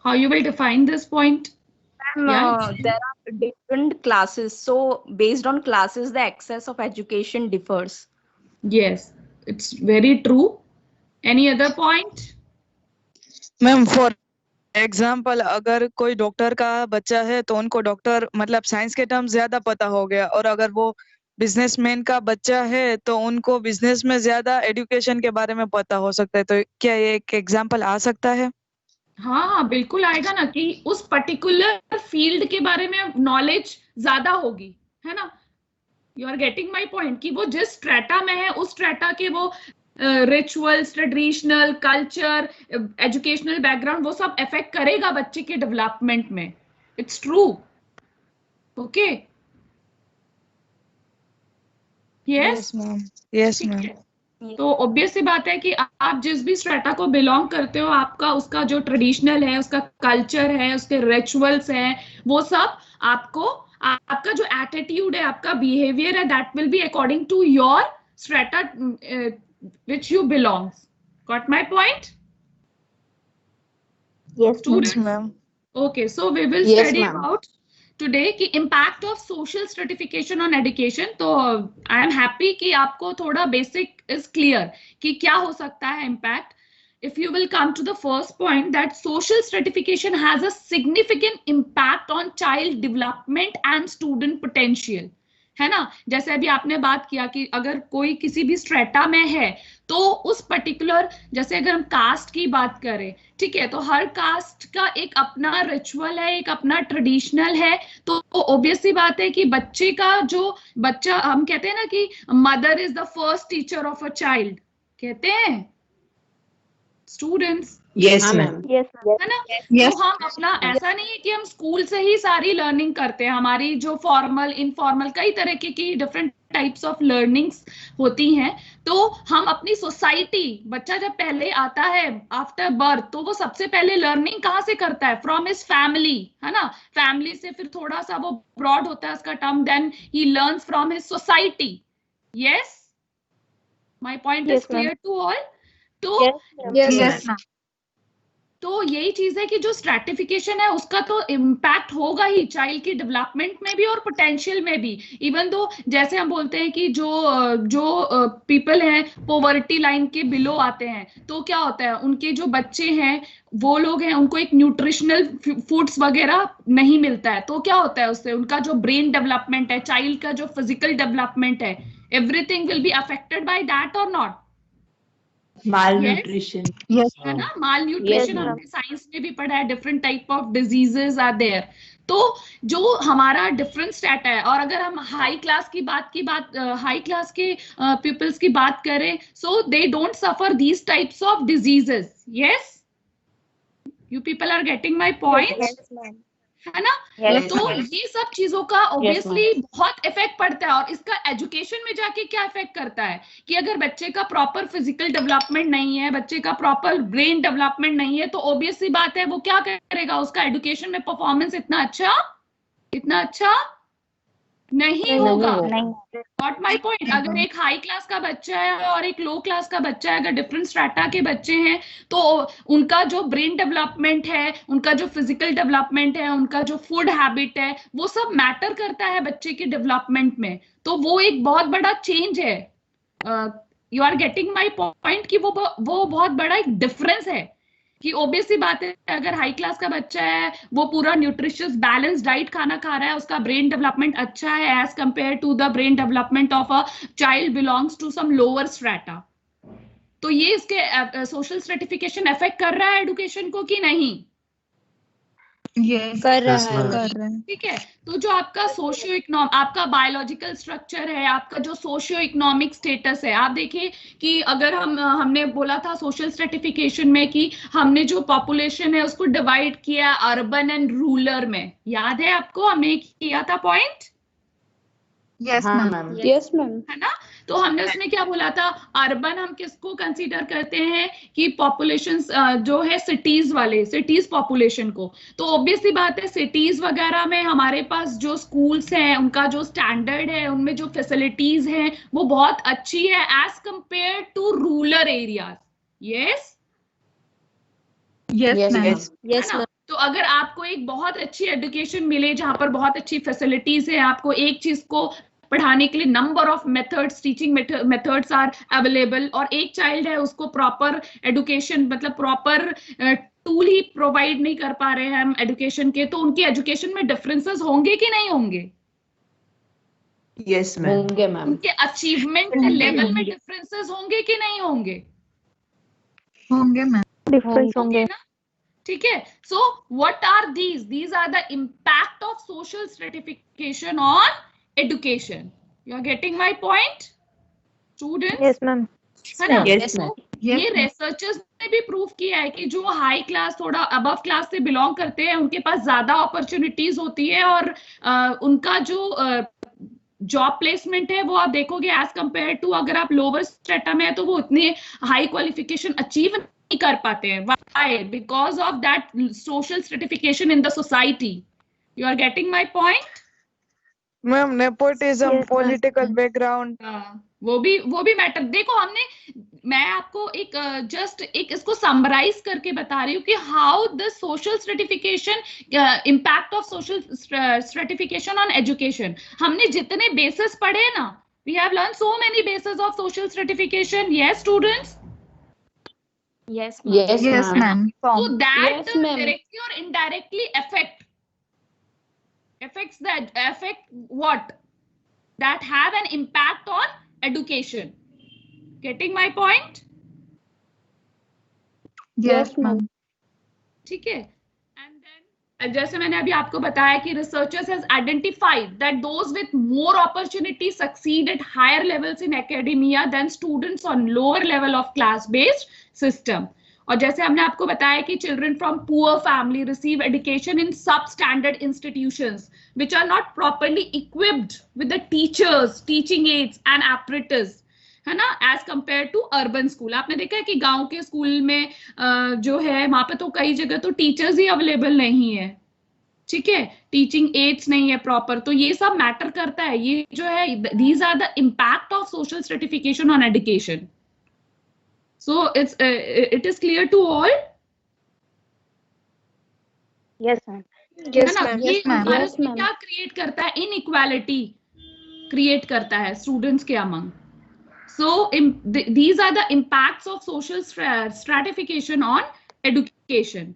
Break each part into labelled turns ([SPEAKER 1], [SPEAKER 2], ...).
[SPEAKER 1] How you will define this point? Yeah.
[SPEAKER 2] There are different classes, so based on classes, the access of education differs.
[SPEAKER 1] Yes, it's very true. Any other point?
[SPEAKER 3] Ma'am for example अगर कोई doctor का बच्चा है तो उनको doctor मतलब science के term ज्यादा पता हो गया, और अगर वो बिजनेसमैन का बच्चा है तो उनको बिजनेस में ज्यादा एजुकेशन के बारे में पता हो सकता है। तो क्या ये एक एग्जाम्पल आ सकता है?
[SPEAKER 1] हाँ हाँ बिल्कुल आएगा ना, कि उस पर्टिकुलर फील्ड के बारे में नॉलेज ज्यादा होगी, है ना। You are getting my point, कि वो जिस स्ट्रेटा में है उस स्ट्रेटा के वो rituals, traditional culture, educational background, वो सब अफेक्ट करेगा बच्चे के डेवलपमेंट में। It's true. Okay. Yes
[SPEAKER 3] ma'am. Yes ma'am.
[SPEAKER 1] तो ऑब्वियस सी बात है कि आप जिस भी स्ट्रेटा को बिलोंग करते हो, आपका उसका जो ट्रेडिशनल है, उसका कल्चर है, उसके रिचुअल्स हैं, वो सब आपको, आपका जो एटीट्यूड है, आपका बिहेवियर है, that will be according to your strata which you belongs. Got my point?
[SPEAKER 2] Yes,
[SPEAKER 3] ma'am.
[SPEAKER 1] Okay, so we will
[SPEAKER 2] Yes,
[SPEAKER 1] study
[SPEAKER 2] ma'am.
[SPEAKER 1] about today कि impact of social stratification on education। तो I am happy कि आपको थोड़ा basic is clear कि क्या हो सकता है impact। If you will come to the first point, that social stratification has a significant impact on child development and student potential, है ना। जैसे अभी आपने बात किया कि अगर कोई किसी भी स्ट्रेटा में है तो उस पर्टिकुलर, जैसे अगर हम कास्ट की बात करें, ठीक है, तो हर कास्ट का एक अपना रिचुअल है, एक अपना ट्रेडिशनल है। तो ऑब्वियस सी बात है कि बच्चे का जो बच्चा, हम कहते हैं ना कि mother is the first teacher of a child, कहते हैं students,
[SPEAKER 4] Yes, ma'am.
[SPEAKER 2] Yes, ma'am.
[SPEAKER 1] है ना।
[SPEAKER 4] Yes.
[SPEAKER 1] तो हम अपना, ऐसा नहीं है कि हम स्कूल से ही सारी लर्निंग करते हैं, हमारी जो फॉर्मल, इनफॉर्मल, कई तरह की डिफरेंट टाइप्स ऑफ लर्निंग्स होती हैं। तो हम अपनी सोसाइटी, बच्चा जब पहले आता है आफ्टर बर्थ, तो वो सबसे पहले लर्निंग कहाँ से करता है? फ्रॉम हिज फैमिली, है ना। फैमिली से फिर थोड़ा सा वो ब्रॉड होता है उसका term, then he learns from his society. Yes, my point is
[SPEAKER 2] Yes, ma'am.
[SPEAKER 1] Clear to all? तो
[SPEAKER 2] Yes, ma'am.
[SPEAKER 1] तो यही चीज है कि जो स्ट्रैटिफिकेशन है उसका तो इम्पैक्ट होगा ही चाइल्ड की डेवलपमेंट में भी और पोटेंशियल में भी। इवन दो, जैसे हम बोलते हैं कि जो जो पीपल हैं पोवर्टी लाइन के बिलो आते हैं, तो क्या होता है, उनके जो बच्चे हैं, वो लोग हैं, उनको एक न्यूट्रिशनल फूड्स वगैरह नहीं मिलता है। तो क्या होता है उससे, उनका जो ब्रेन डेवलपमेंट है, चाइल्ड का जो फिजिकल डेवलपमेंट है, everything will be affected by that or not?
[SPEAKER 4] Malnutrition.
[SPEAKER 2] Yes.
[SPEAKER 1] है ना। Malnutrition
[SPEAKER 2] Yes, ma'am.
[SPEAKER 1] हमने साइंस में भी पढ़ा है, different type of diseases are there. तो जो हमारा डिफरेंट स्टेट है, और अगर हम हाई क्लास हाई क्लास के पीपल्स की बात करें, so they don't suffer these types of diseases. Yes, you people are getting my point,
[SPEAKER 2] Yes, ma'am.
[SPEAKER 1] है ना।
[SPEAKER 2] Yes,
[SPEAKER 1] तो
[SPEAKER 4] ma'am.
[SPEAKER 1] ये सब चीजों का ऑब्वियसली बहुत इफेक्ट पड़ता है, और इसका एजुकेशन में जाके क्या इफेक्ट करता है कि अगर बच्चे का प्रॉपर फिजिकल डेवलपमेंट नहीं है, बच्चे का प्रॉपर ब्रेन डेवलपमेंट नहीं है, तो ऑब्वियस सी बात है वो क्या करेगा, उसका एजुकेशन में परफॉर्मेंस इतना अच्छा नहीं होगा। Got my point? अगर एक हाई क्लास का बच्चा है और एक लो क्लास का बच्चा है, अगर डिफरेंट स्ट्रैटा के बच्चे हैं, तो उनका जो ब्रेन डेवलपमेंट है, उनका जो फिजिकल डेवलपमेंट है, उनका जो फूड हैबिट है, वो सब मैटर करता है बच्चे के डेवलपमेंट में। तो वो एक बहुत बड़ा चेंज है। You are getting my point, कि वो बहुत बड़ा एक डिफरेंस है। कि ऑब्वियस सी बात है, अगर हाई क्लास का बच्चा है, वो पूरा न्यूट्रिशियस बैलेंस डाइट खाना खा रहा है, उसका ब्रेन डेवलपमेंट अच्छा है as compare to the brain development of a child belongs to some lower strata. तो ये इसके सोशल स्ट्रेटिफिकेशन अफेक्ट कर रहा है एडुकेशन को कि नहीं?
[SPEAKER 2] कर रहा है।
[SPEAKER 1] ठीक है। तो जो आपका सोशियो इकोनॉमिक, आपका बायोलॉजिकल स्ट्रक्चर है, आपका जो सोशियो इकोनॉमिक स्टेटस है, आप देखिए कि अगर हमने बोला था सोशल स्ट्रेटिफिकेशन में कि हमने जो पॉपुलेशन है उसको डिवाइड किया अर्बन एंड रूरल में, याद है आपको, हमने किया था point?
[SPEAKER 4] Yes, ma'am.
[SPEAKER 2] Yes, ma'am.
[SPEAKER 1] है ना। तो हमने उसमें क्या बोला था, अर्बन हम किसको कंसीडर करते हैं कि पॉपुलेशन जो है सिटीज वाले, सिटीज पॉपुलेशन को। तो ऑब्वियस सी बात है, सिटीज वगैरह में हमारे पास जो स्कूल्स हैं, उनका जो स्टैंडर्ड है, उनमें जो फैसिलिटीज हैं, वो बहुत अच्छी है as compare to rural areas. Yes,
[SPEAKER 4] Yes, ma'am.
[SPEAKER 2] Yes,
[SPEAKER 1] है ना।
[SPEAKER 2] ma'am.
[SPEAKER 1] तो अगर आपको एक बहुत अच्छी एजुकेशन मिले जहां पर बहुत अच्छी फैसिलिटीज है, आपको एक चीज को पढ़ाने के लिए number of methods, teaching methods are available, और एक चाइल्ड है उसको प्रॉपर एजुकेशन मतलब प्रॉपर टूल ही प्रोवाइड नहीं कर पा रहे हैं हम एजुकेशन के, तो उनकी एजुकेशन में डिफरेंसेस होंगे कि नहीं होंगे?
[SPEAKER 4] यस मैम,
[SPEAKER 5] होंगे मैम।
[SPEAKER 1] उनके अचीवमेंट लेवल में डिफरेंसेस होंगे कि नहीं होंगे?
[SPEAKER 4] होंगे मैम,
[SPEAKER 2] डिफरेंस होंगे
[SPEAKER 1] ना? ठीक है। So what are these are the impact of social stratification on education. You are getting my point students?
[SPEAKER 2] Yes ma'am
[SPEAKER 1] है ना?
[SPEAKER 5] Yes, ma'am.
[SPEAKER 1] ये रिसर्चर्स ने भी प्रूव किया है कि जो हाई क्लास, थोड़ा अबव क्लास से बिलोंग करते हैं, उनके पास ज्यादा अपॉर्चुनिटीज होती है, और उनका जो जॉब प्लेसमेंट है वो आप देखोगे एज कंपेयर टू अगर आप लोअर स्ट्रेटा में है तो वो उतने हाई क्वालिफिकेशन अचीव नहीं कर पाते हैं। Why? Because of that social stratification in the society. You are getting my point?
[SPEAKER 3] Ma'am nepotism,
[SPEAKER 2] Yes, ma'am.
[SPEAKER 3] Political background,
[SPEAKER 1] वो भी मैटर। देखो मैं आपको एक जस्ट एक इसको समराइज करके बता रही हूँ कि how the social stratification, impact of social stratification on education. हमने जितने बेसिस पढ़े ना, we have learn so many basis of social stratification. Yes students?
[SPEAKER 2] Yes
[SPEAKER 5] Yes,
[SPEAKER 4] yes
[SPEAKER 5] ma'am.
[SPEAKER 4] Ma'am,
[SPEAKER 1] So that
[SPEAKER 5] Yes, ma'am.
[SPEAKER 1] directly or indirectly affect what? That have an impact on education. Getting my point?
[SPEAKER 4] Yes ma'am,
[SPEAKER 1] ठीक है। And then जैसे मैंने अभी आपको बताया कि researchers has identified that those with more opportunity succeed at higher levels in academia than students on lower level of class based system. और जैसे हमने आपको बताया कि children from poor family receive education in sub standard institutions which are not properly equipped with the teachers, teaching aids and apparatus, है ना, as compared to urban school। आपने देखा है कि गांव के स्कूल में जो है वहां पे तो कई जगह तो टीचर्स ही अवेलेबल नहीं है, ठीक है, टीचिंग एड्स नहीं है प्रॉपर, तो ये सब मैटर करता है। ये जो है these are the impact of social stratification on education. So it is clear to all?
[SPEAKER 2] Yes ma'am
[SPEAKER 1] है ना? ये
[SPEAKER 4] yes, ma'am.
[SPEAKER 1] भारत
[SPEAKER 5] Yes,
[SPEAKER 1] में
[SPEAKER 5] ma'am.
[SPEAKER 1] क्या क्रिएट करता है? इनइक्वालिटी क्रिएट करता है स्टूडेंट्स के among. So these are the impacts of social stratification on education.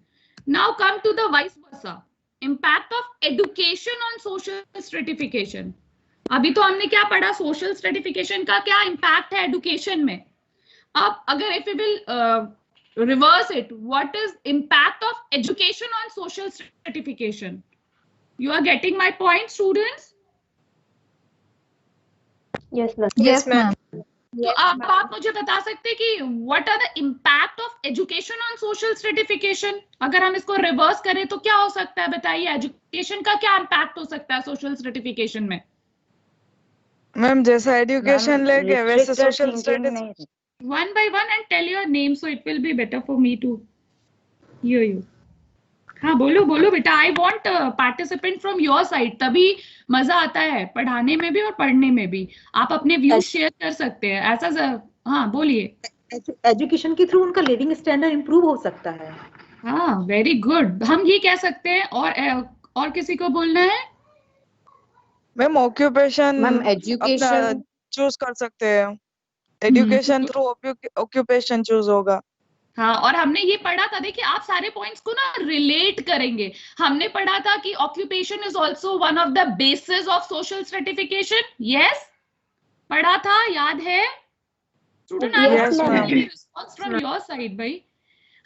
[SPEAKER 1] Now come to the vice versa, impact of education on social stratification. अभी तो हमने क्या पढ़ा? सोशल स्ट्रेटिफिकेशन का क्या इम्पैक्ट है एडुकेशन में। अब अगर if we will reverse it, what is impact of education on social stratification? You are getting my point, students?
[SPEAKER 2] Yes ma'am
[SPEAKER 4] yes ma'am,
[SPEAKER 1] तो अब आप मुझे बता सकते हैं कि what are the impact of education on social stratification? अगर हम इसको रिवर्स करें तो क्या हो सकता है? बताइए, एजुकेशन का क्या इम्पैक्ट हो सकता है सोशल स्ट्रेटिफिकेशन में?
[SPEAKER 3] मैम जैसा एजुकेशन लेके वैसे social status.
[SPEAKER 1] One by one and tell your name so it will be better for me to hear you. हाँ बोलो बोलो बेटा, I want participant from your side, तभी मजा आता है पढ़ाने में भी और पढ़ने में भी। आप अपने व्यूज शेयर कर सकते हैं ऐसा। हाँ बोलिए।
[SPEAKER 6] एजुकेशन के थ्रू उनका लिविंग स्टैंडर्ड इंप्रूव हो सकता है।
[SPEAKER 1] हाँ वेरी गुड, हम ये कह सकते हैं। और किसी को बोलना है?
[SPEAKER 3] Ma'am occupation
[SPEAKER 5] ma'am education
[SPEAKER 3] choose कर सकते हैं, एजुकेशन थ्रू ऑक्यूपेशन चूज होगा।
[SPEAKER 1] हाँ, और हमने ये पढ़ा था, देखिए आप सारे पॉइंट्स को ना रिलेट करेंगे। हमने पढ़ा था कि occupation is also one of the basis of social stratification. Yes, पढ़ा था, याद है student?
[SPEAKER 3] Yes, ma'am.
[SPEAKER 1] Response from your side भाई।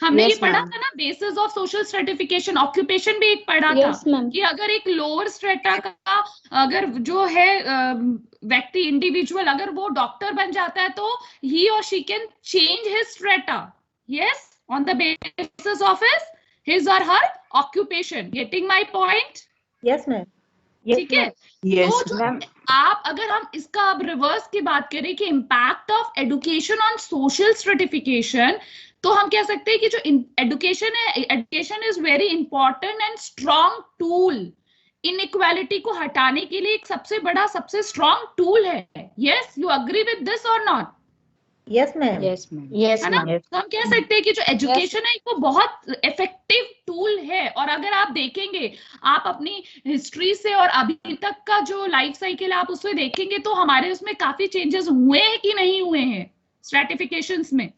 [SPEAKER 1] हमने
[SPEAKER 5] Yes,
[SPEAKER 1] ये पढ़ा
[SPEAKER 5] ma'am.
[SPEAKER 1] था ना, basis of social stratification. Occupation भी एक पढ़ा
[SPEAKER 5] Yes,
[SPEAKER 1] था
[SPEAKER 5] ma'am.
[SPEAKER 1] कि अगर एक लोअर स्ट्रेटा का अगर जो है व्यक्ति, इंडिविजुअल, अगर वो डॉक्टर बन जाता है तो ही और she can change his strata, yes, on the basis of his or her occupation. Getting my point?
[SPEAKER 6] Yes ma'am,
[SPEAKER 1] ठीक है।
[SPEAKER 4] यस
[SPEAKER 1] तो जो आप, अगर हम इसका अब रिवर्स की बात करें कि impact of education on social stratification, तो हम कह सकते हैं कि जो एजुकेशन है, education is very important and strong tool. Inequality को हटाने के लिए एक सबसे बड़ा, सबसे स्ट्रॉन्ग टूल है। Yes, you agree with this or not?
[SPEAKER 6] Yes ma'am.
[SPEAKER 2] Yes, ma'am.
[SPEAKER 5] Yes,
[SPEAKER 1] है ना?
[SPEAKER 5] ma'am.
[SPEAKER 1] तो हम कह सकते हैं कि जो एजुकेशन है वो बहुत इफेक्टिव टूल है। और अगर आप देखेंगे, आप अपनी हिस्ट्री से और अभी तक का जो लाइफ साइकिल आप उसमें देखेंगे तो हमारे उसमें काफी चेंजेस हुए हैं कि नहीं हुए हैं स्ट्रैटिफिकेशंस में?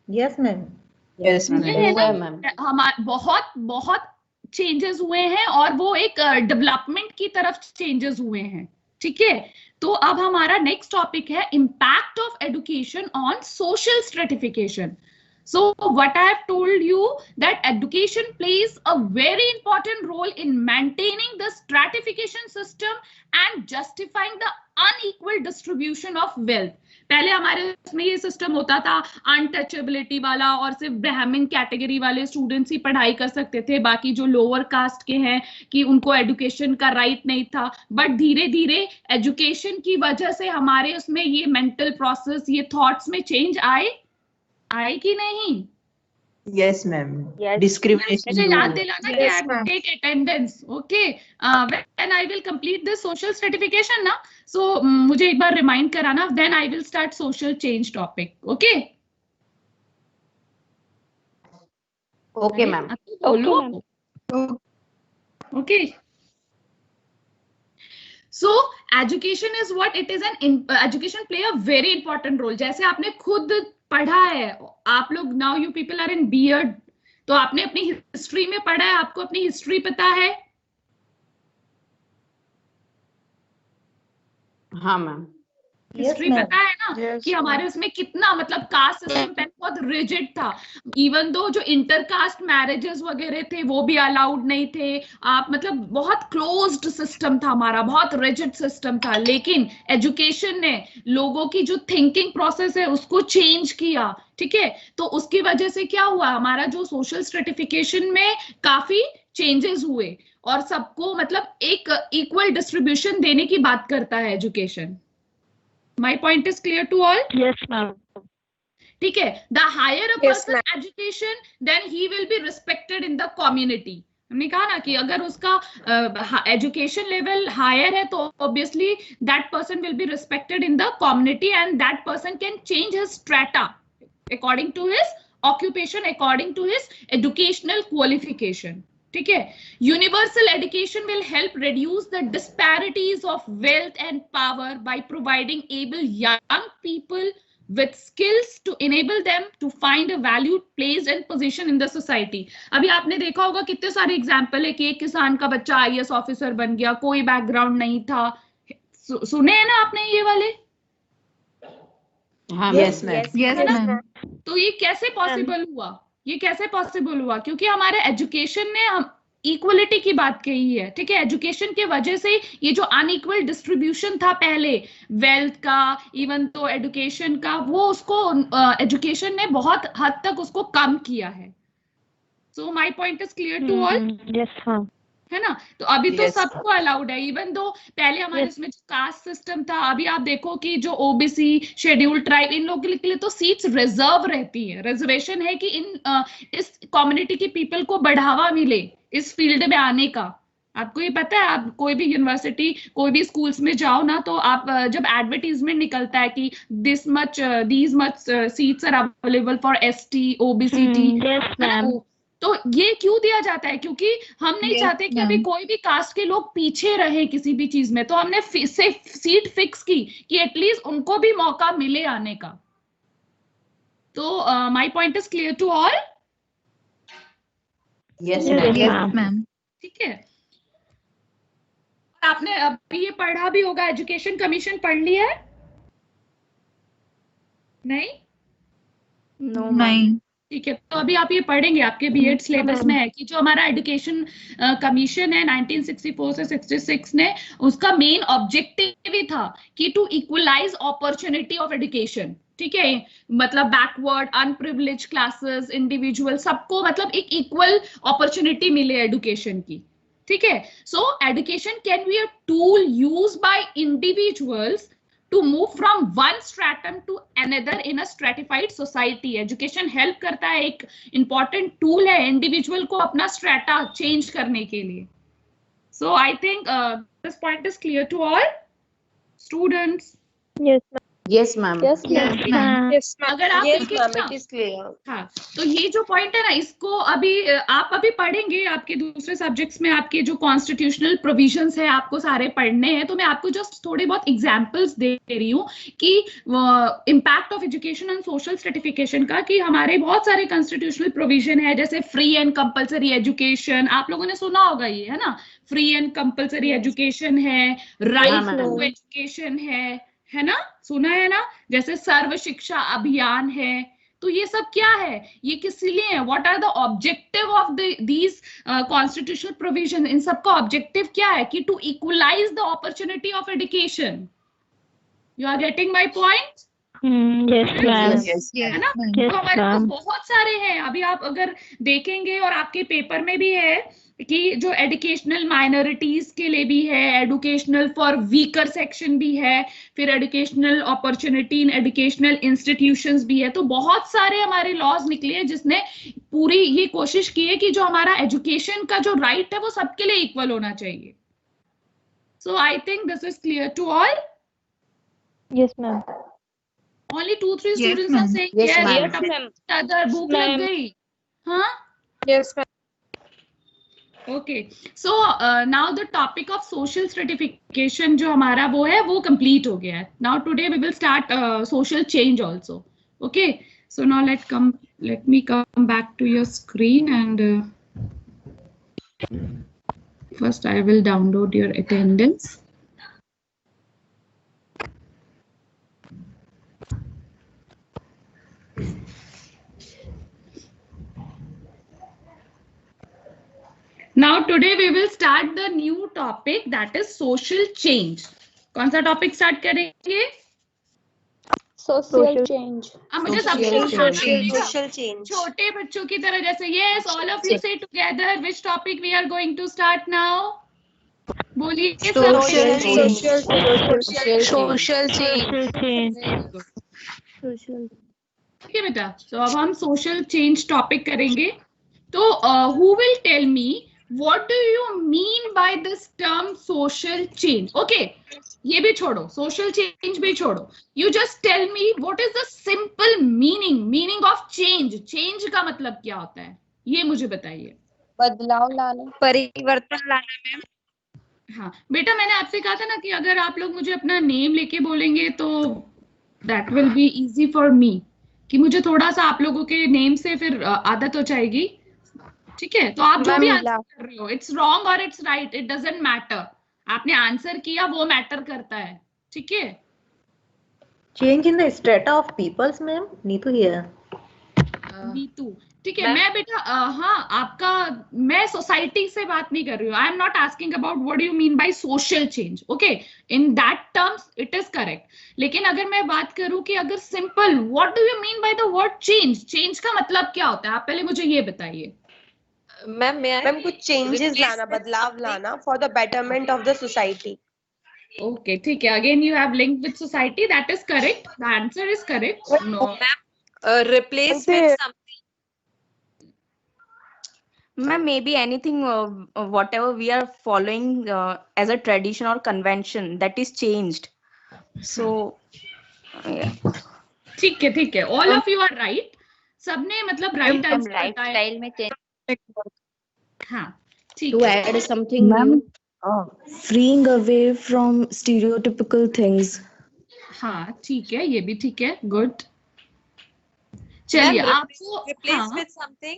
[SPEAKER 6] Yes ma'am.
[SPEAKER 5] Yes, ma'am.
[SPEAKER 1] हुए हैं ना?
[SPEAKER 5] हुए, ma'am.
[SPEAKER 1] हमारे बहुत बहुत चेंजेस हुए हैं और वो एक डेवलपमेंट की तरफ चेंजेस हुए हैं। ठीक है, तो अब हमारा नेक्स्ट टॉपिक है impact of education on social stratification. So what I have told you that education plays a very important role in maintaining the stratification system and justifying the unequal distribution of wealth. पहले हमारे उसमें ये system होता था untouchability वाला, और सिर्फ ब्राह्मण कैटेगरी वाले स्टूडेंट्स ही पढ़ाई कर सकते थे, बाकी जो लोअर कास्ट के हैं कि उनको एजुकेशन का राइट नहीं था. बट धीरे धीरे एजुकेशन की वजह से हमारे उसमें ये मेंटल प्रोसेस, ये थॉट्स में चेंज आए कि नहीं?
[SPEAKER 5] Yes, ma'am.
[SPEAKER 2] Yes.
[SPEAKER 5] Discrimination.
[SPEAKER 1] मुझे
[SPEAKER 5] no
[SPEAKER 1] याद
[SPEAKER 5] more.
[SPEAKER 1] दिलाना कि I will take attendance, okay? When I will complete this social stratification ना, so मुझे एक बार remind कराना, then I will start social change topic, okay?
[SPEAKER 5] Okay, ma'am.
[SPEAKER 1] अब तो बोलो, okay? So education is what it is education play a very important role. जैसे आपने खुद पढ़ा है, आप लोग now you people are in B.Ed, तो आपने अपनी हिस्ट्री में पढ़ा है, आपको अपनी हिस्ट्री पता है?
[SPEAKER 5] हाँ, ma'am.
[SPEAKER 1] History
[SPEAKER 6] ma'am.
[SPEAKER 1] पता है ना?
[SPEAKER 3] Yes,
[SPEAKER 1] कि हमारे उसमें कितना मतलब कास्ट सिस्टम पहले बहुत रिजिड था. इवन दो जो इंटरकास्ट मैरिजेस वगैरह थे वो भी अलाउड नहीं थे. आप मतलब बहुत क्लोज्ड सिस्टम था हमारा, बहुत रिजिड सिस्टम था. लेकिन एजुकेशन ने लोगों की जो थिंकिंग प्रोसेस है उसको चेंज किया. ठीक है, तो उसकी वजह से क्या हुआ, हमारा जो सोशल स्ट्रेटिफिकेशन में काफी चेंजेस हुए और सबको मतलब एक इक्वल डिस्ट्रीब्यूशन देने की बात करता है education. My point is clear to all?
[SPEAKER 2] Yes, ma'am.
[SPEAKER 1] ठीक है, the higher a person education, then he will be respected in the community. हमने कहा ना कि अगर उसका एजुकेशन लेवल हायर है तो obviously that person will be respected in the community and that person can change his strata according to his occupation, according to his educational qualification. ठीक है, universal education will help reduce the disparities of wealth and power by providing able young people with skills to enable them to find a valued place and position in the society. अभी आपने देखा होगा कितने सारे example है कि एक किसान का बच्चा IAS ऑफिसर बन गया, कोई बैकग्राउंड नहीं था. सुने हैं ना आपने ये वाले?
[SPEAKER 5] हाँ,
[SPEAKER 6] Yes,
[SPEAKER 5] ma'am.
[SPEAKER 4] Yes, ma'am.
[SPEAKER 1] तो ये कैसे पॉसिबल हुआ? ये कैसे पॉसिबल हुआ? क्योंकि हमारे एजुकेशन ने हम इक्वलिटी की बात कही है. ठीक है, एजुकेशन के वजह से ये जो अनइक्वल डिस्ट्रीब्यूशन था पहले वेल्थ का, इवन तो एजुकेशन का, वो उसको एजुकेशन ने बहुत हद तक उसको कम किया है. So my point is clear to all?
[SPEAKER 2] Yes, ma'am.
[SPEAKER 1] है ना? तो अभी तो
[SPEAKER 5] Yes.
[SPEAKER 1] सबको अलाउड है. इवन दो पहले हमारे इसमें जो कास्ट सिस्टम था, अभी आप देखो कि जो ओबीसी, शेड्यूल ट्राइब, इन लोगों के लिए तो सीट्स रिजर्व रहती है. रिजर्वेशन है कि इस कम्युनिटी की पीपल को बढ़ावा मिले इस फील्ड में आने का. आपको ये पता है, आप कोई भी यूनिवर्सिटी, कोई भी स्कूल्स में जाओ ना, तो आप जब एडवर्टीजमेंट निकलता है कि these much seats are available for ST, OBCT,
[SPEAKER 2] Yes, ma'am.
[SPEAKER 1] तो ये क्यों दिया जाता है? क्योंकि हम नहीं
[SPEAKER 4] Yes,
[SPEAKER 1] चाहते कि अभी
[SPEAKER 4] ma'am.
[SPEAKER 1] कोई भी कास्ट के लोग पीछे रहे किसी भी चीज में. तो हमने सीट फिक्स की कि एटलीस्ट उनको भी मौका मिले आने का. तो my point is clear to all?
[SPEAKER 5] Yes,
[SPEAKER 2] Yes,
[SPEAKER 5] ma'am.
[SPEAKER 4] Yes, ma'am.
[SPEAKER 1] ठीक है, आपने अभी ये पढ़ा भी होगा, एजुकेशन कमीशन पढ़ लिया है? नहीं?
[SPEAKER 2] No, ma'am.
[SPEAKER 4] नहीं.
[SPEAKER 1] ठीक है, तो अभी आप ये पढ़ेंगे, आपके B.Ed सिलेबस में है कि जो हमारा एजुकेशन कमीशन है 1964 से 66 ने, उसका मेन ऑब्जेक्टिव ही था कि to equalize opportunity of education. ठीक है, मतलब बैकवर्ड, अनप्रिविलेज क्लासेस, इंडिविजुअल, सबको मतलब एक इक्वल अपॉर्चुनिटी मिले एजुकेशन की. ठीक है, so education can be a tool used by individuals to move from one stratum to another in a stratified society. Education help करता है, एक important tool है individual को अपना strata change करने के लिए. So I think this point is clear to all students.
[SPEAKER 2] Yes, ma'am.
[SPEAKER 5] Yes, ma'am.
[SPEAKER 1] अगर आप देखें ना,
[SPEAKER 5] It is clear.
[SPEAKER 1] हाँ, तो ये जो पॉइंट है ना, इसको अभी आप अभी पढ़ेंगे, आपके दूसरे सब्जेक्ट्स में आपके जो कॉन्स्टिट्यूशनल प्रोविजंस है आपको सारे पढ़ने हैं, तो मैं आपको जस्ट थोड़ी बहुत एग्जांपल्स दे रही हूँ कि impact of education and social stratification का, कि हमारे बहुत सारे कॉन्स्टिट्यूशनल प्रोविजन है, जैसे फ्री एंड कंपलसरी एजुकेशन, आप लोगों ने सुना होगा ये, है ना, फ्री एंड कंपलसरी एजुकेशन है, राइट टू एजुकेशन है ना, सुना है ना, जैसे सर्व शिक्षा अभियान है। तो ये सब क्या है, ये किस लिए है, what are the objective of these constitutional provision, इन सब का ऑब्जेक्टिव क्या है, कि to equalize the opportunity of education. You are getting my point? है ना? तो हमारे पास बहुत सारे हैं, अभी आप अगर देखेंगे और आपके पेपर में भी है कि जो एजुकेशनल माइनॉरिटीज के लिए भी है, एजुकेशनल फॉर वीकर सेक्शन भी है, फिर educational opportunity in educational institutions भी है। तो बहुत सारे हमारे लॉज निकले हैं जिसने पूरी ये कोशिश की है कि जो हमारा एजुकेशन का जो राइट है वो सबके लिए इक्वल होना चाहिए। So I think this is clear to all.
[SPEAKER 7] Yes, ma'am.
[SPEAKER 1] Only 2-3
[SPEAKER 4] Yes,
[SPEAKER 1] students are
[SPEAKER 4] ma'am.
[SPEAKER 1] saying
[SPEAKER 5] Yes,
[SPEAKER 1] yes,
[SPEAKER 5] ma'am.
[SPEAKER 1] but
[SPEAKER 7] ma'am.
[SPEAKER 1] other भूख लग गई। हाँ,
[SPEAKER 7] Yes, ma'am.
[SPEAKER 1] okay. So now the topic of social stratification जो हमारा वो है वो complete हो गया है। Now today we will start social change also. Okay. So now let me come back to your screen and first I will download your attendance. Now today we will start the new topic, that is social change. कौन सा topic start करेंगे?
[SPEAKER 7] Social change.
[SPEAKER 1] अब मुझे सबको
[SPEAKER 5] Social change.
[SPEAKER 1] छोटे बच्चों की तरह जैसे yes, all of you say together which topic we are going to start now. बोलिए
[SPEAKER 5] Social change.
[SPEAKER 7] Social change.
[SPEAKER 1] ठीक है बेटा, तो अब हम सोशल चेंज टॉपिक करेंगे। तो who will tell me what do you mean by this term social change? Okay, ये भी छोड़ो, social change भी छोड़ो, you just tell me what is the simple meaning of change. Change का मतलब क्या होता है, ये मुझे बताइए।
[SPEAKER 7] बदलाव लाना, परिवर्तन लाना मैम।
[SPEAKER 1] हाँ बेटा, मैंने आपसे कहा था ना कि अगर आप लोग मुझे अपना नेम लेके बोलेंगे तो that will be easy for me, कि मुझे थोड़ा सा आप लोगों के नेम से फिर आदत हो जाएगी। ठीक है, तो आप जो भी आंसर कर रहे हो, इट्स रॉन्ग और it's right, it doesn't matter, आपने आंसर किया वो मैटर करता है। ठीक है,
[SPEAKER 6] Change in the strata of peoples, ma'am. Neetu here.
[SPEAKER 1] Neetu, ठीक है। मैं बेटा हाँ, आपका, मैं सोसाइटी से बात नहीं कर रही हूँ। I am not asking about what do you mean by social change. Okay, in that terms it is correct, लेकिन अगर मैं बात करूँ कि अगर simple what do you mean by the word change, change का मतलब क्या होता है, आप पहले मुझे ये बताइए।
[SPEAKER 8] मैम कुछ चेंजेस लाना, बदलाव लाना for the betterment of the society.
[SPEAKER 1] Okay, ठीक है, again you have linked with society, that is correct, the answer is correct. No,
[SPEAKER 7] Replace with something.
[SPEAKER 2] Ma'am, maybe anything, whatever we are following as a tradition or convention, that is changed. So, yeah.
[SPEAKER 1] ठीक है, ठीक है, all of you are right, सबने मतलब right answer बताया।
[SPEAKER 7] Lifestyle में change.
[SPEAKER 1] हाँ, ठीक
[SPEAKER 5] To
[SPEAKER 1] है,
[SPEAKER 5] add something new.
[SPEAKER 9] Freeing away from stereotypical things.
[SPEAKER 1] हाँ ठीक है, ये भी ठीक है, गुड। चलिए, आपको
[SPEAKER 8] Replace with something.